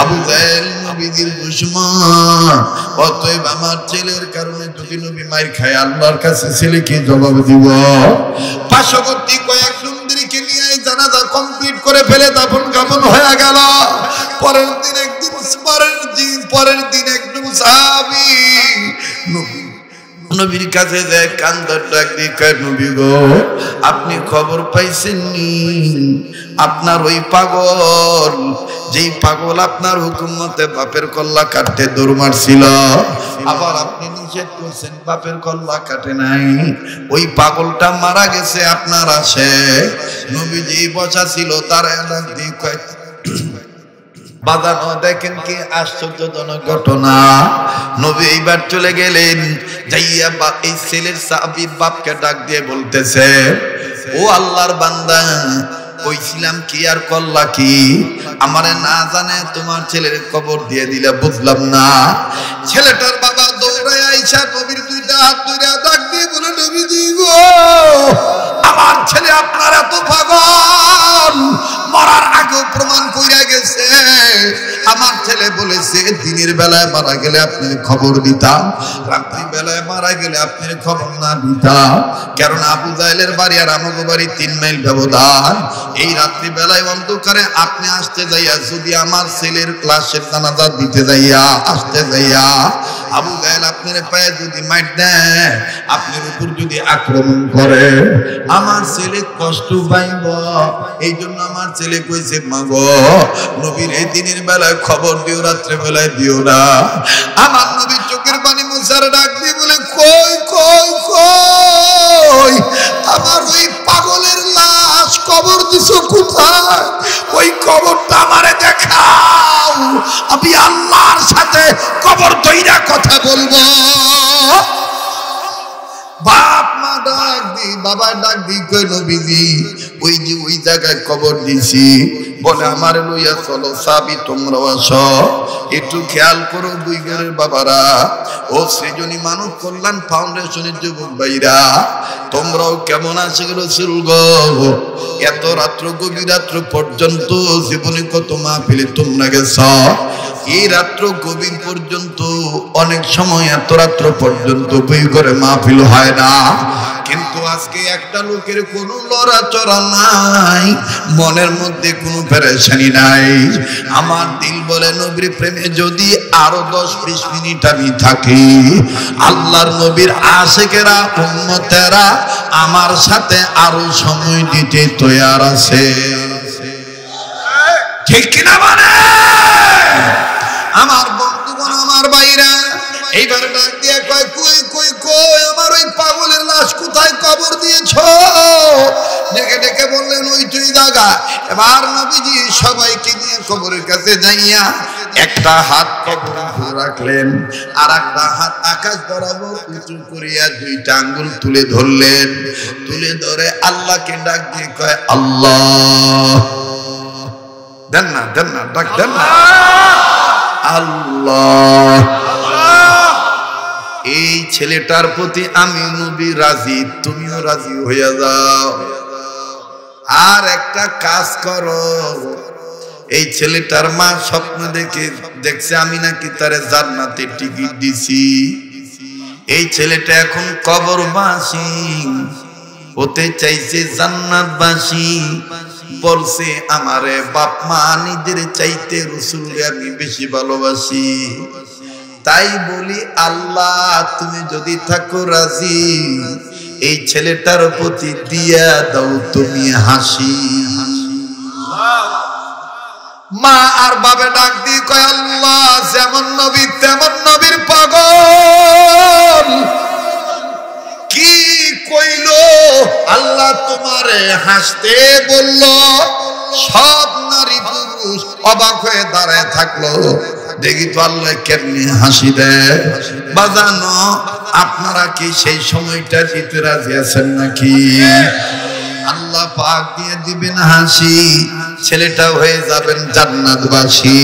আবু জাহেল নবীর দুশমন, অতএব আমার ছেলের কারণে যদি নবী মাইর খায় আল্লাহর কাছে ছেলে কি জবাব দিব? পার্শ্ববর্তী কয়েক সুন্দরীকে নিয়ে জানাজা কমপ্লিট করে ফেলে দাফন কাফন হয়ে গেল। পরের দিন একজন সাহাবী নবীর কাছে যায় কান্দার ডাক দিয়ে কয় নবী গো আপনি খবর পাইছেন নি আপনার ওই পাগল যেই পাগল আপনার হুকুম মতে বাপের কল্লা কাটতে দৌড় মারছিল আবার আপনি নিষেধ করছেন বাপের কল্লা কাটে নাই ওই পাগলটা মারা গেছে আপনার আসে নবীজি বসা ছিল তার ডাক দিয়ে কয় বাদানো দেখেন কি আশ্চর্যজনক ঘটনা নবী এইবার চলে গেলেন যাইয়া এই ছেলের সাহাবীর বাপকে ডাক দিয়ে বলতেছে ও আল্লাহর বান্দা কইছিলাম কি আর করলা কি আমারে না জানে তোমার ছেলের কবর দিয়ে দিলে বুঝলাম না ছেলেটার বাবা দৌড়ায় আইসা নবীর দুইটা হাত ধরে ডাক দিয়ে বলে নবীজি গো আমার ছেলে আপনার এত পাগল মরার আগেও প্রমাণ কইরা গেছে আমার ছেলে বলেছে দিনের বেলায় মারা গেলে আপনি খবর দিতাম রাত্রি বেলায় মারা গেলে আপনি খবর না দিতাম কারণ আবু জাহেলের বাড়ি আর আমাগো বাড়ি 3 মাইল ব্যবধান এই রাত্রি বেলায় অন্ধকারে আপনি আসতে যাইয়া যদি আমার ছেলের লাশের জানাজা দিতে যাইয়া আসতে যাইয়া আবু জাহেল আপনার পায়ে যদি মাইট দেয় আপনার উপর যদি আক্রমণ করে আমার ছেলে কষ্ট পাইব এই জন্য আমার ছেলে কইছে মাগো নবীর এই দিনের বেলায় খবর দিও রাত্রে বেলায় দিও না আমার নবীর চোখের পানি মুছার ডাক দিয়ে বলে কই কই কই আমার ওই পাগলের লাশ কবর দিছো কোথায় ওই কবরটা আমারে দেখাও আমি আল্লাহর সাথে কবর ধইরা কথা বলবো বাপ মা ডাক দি বাবা ডাক দি কই নবীজি ওই যে ওই জায়গায় কবর দিছি বলে আমারে লইয়া চলো সাবি তোমরাও আসো একটু খেয়াল করো দুই ঘরের বাবারা ও সৃজনী মানব কল্যাণ ফাউন্ডেশনের যুবক ভাইরা তোমরাও কেমন আছো রাসূল গো এত রাত্র গভীর রাত্র পর্যন্ত জীবনে কত মাহফিলে তোমরা গেছ এই রাত্র গভীর পর্যন্ত অনেক সময় এত রাত্র পর্যন্ত বই করে মাহফিল হয় না কিন্তু আজকে একটা লোকের কোনো লড়াচড়া নাই মনের মধ্যে কোনো পেরেশানি নাই আমার দিল বলে নবীর প্রেমে যদি আরো 10-20 মিনিট আমি থাকি আল্লাহর নবীর আশিকেরা উম্মতেরা আমার সাথে আরো সময় দিতে তৈয়ার আছে ঠিক কিনা মানে আমার বন্ধুগণ আমার ভাইরা এইবার ডাক দিয়ে কয় কই কই কই আমার ওই পাগলের লাশ কোথায় কবর দিয়েছো ডেকে ডেকে বললেন ওই তুই জায়গা এবার নবীজি সবাইকে নিয়ে কবরের কাছে যাইয়া একটা হাত কবরে রাখলেন আর একটা হাত আকাশ বরাবর উঁচু করিয়া দুইটা আঙ্গুল তুলে ধরলেন তুলে ধরে আল্লাহকে ডাক দিয়ে কয় আল্লাহ দেন না ডাক দেন না আল্লাহ এই ছেলেটার প্রতি আমি নবী রাজি তুমিও রাজি হইয়া যাও আর একটা কাজ করো এই ছেলেটার মা স্বপ্ন দেখছে আমি নাকি তারে জান্নাতে টিকিট দিছি এই ছেলেটা এখন কবরবাসী হতে চাইছে জান্নাতবাসী বলছে আমারে বাপ মা নিজের চাইতে রাসূলকে আমি বেশি ভালোবাসি তাই বলি আল্লাহ তুমি যদি থাকো রাজি এই ছেলেটার প্রতি দিয়া দাও তুমি হাসি মা আর বাবা ডাক দিয়ে কয় আল্লাহ যেমন নবী তেমন নবীর পাগল কি কইলো আল্লাহ তোমারে হাসতে বললো সব নারী পুরুষ অবাক হয়ে দাঁড়ায় থাকলো দেখি তো আল্লাহ কেমনি হাসি দেয় বাজানো আপনারা কি সেই সময়টা দিতে রাজি আছেন নাকি আল্লাহ পাক দিয়ে দিবেন হাসি ছেলেটা হয়ে যাবেন জান্নাতবাসী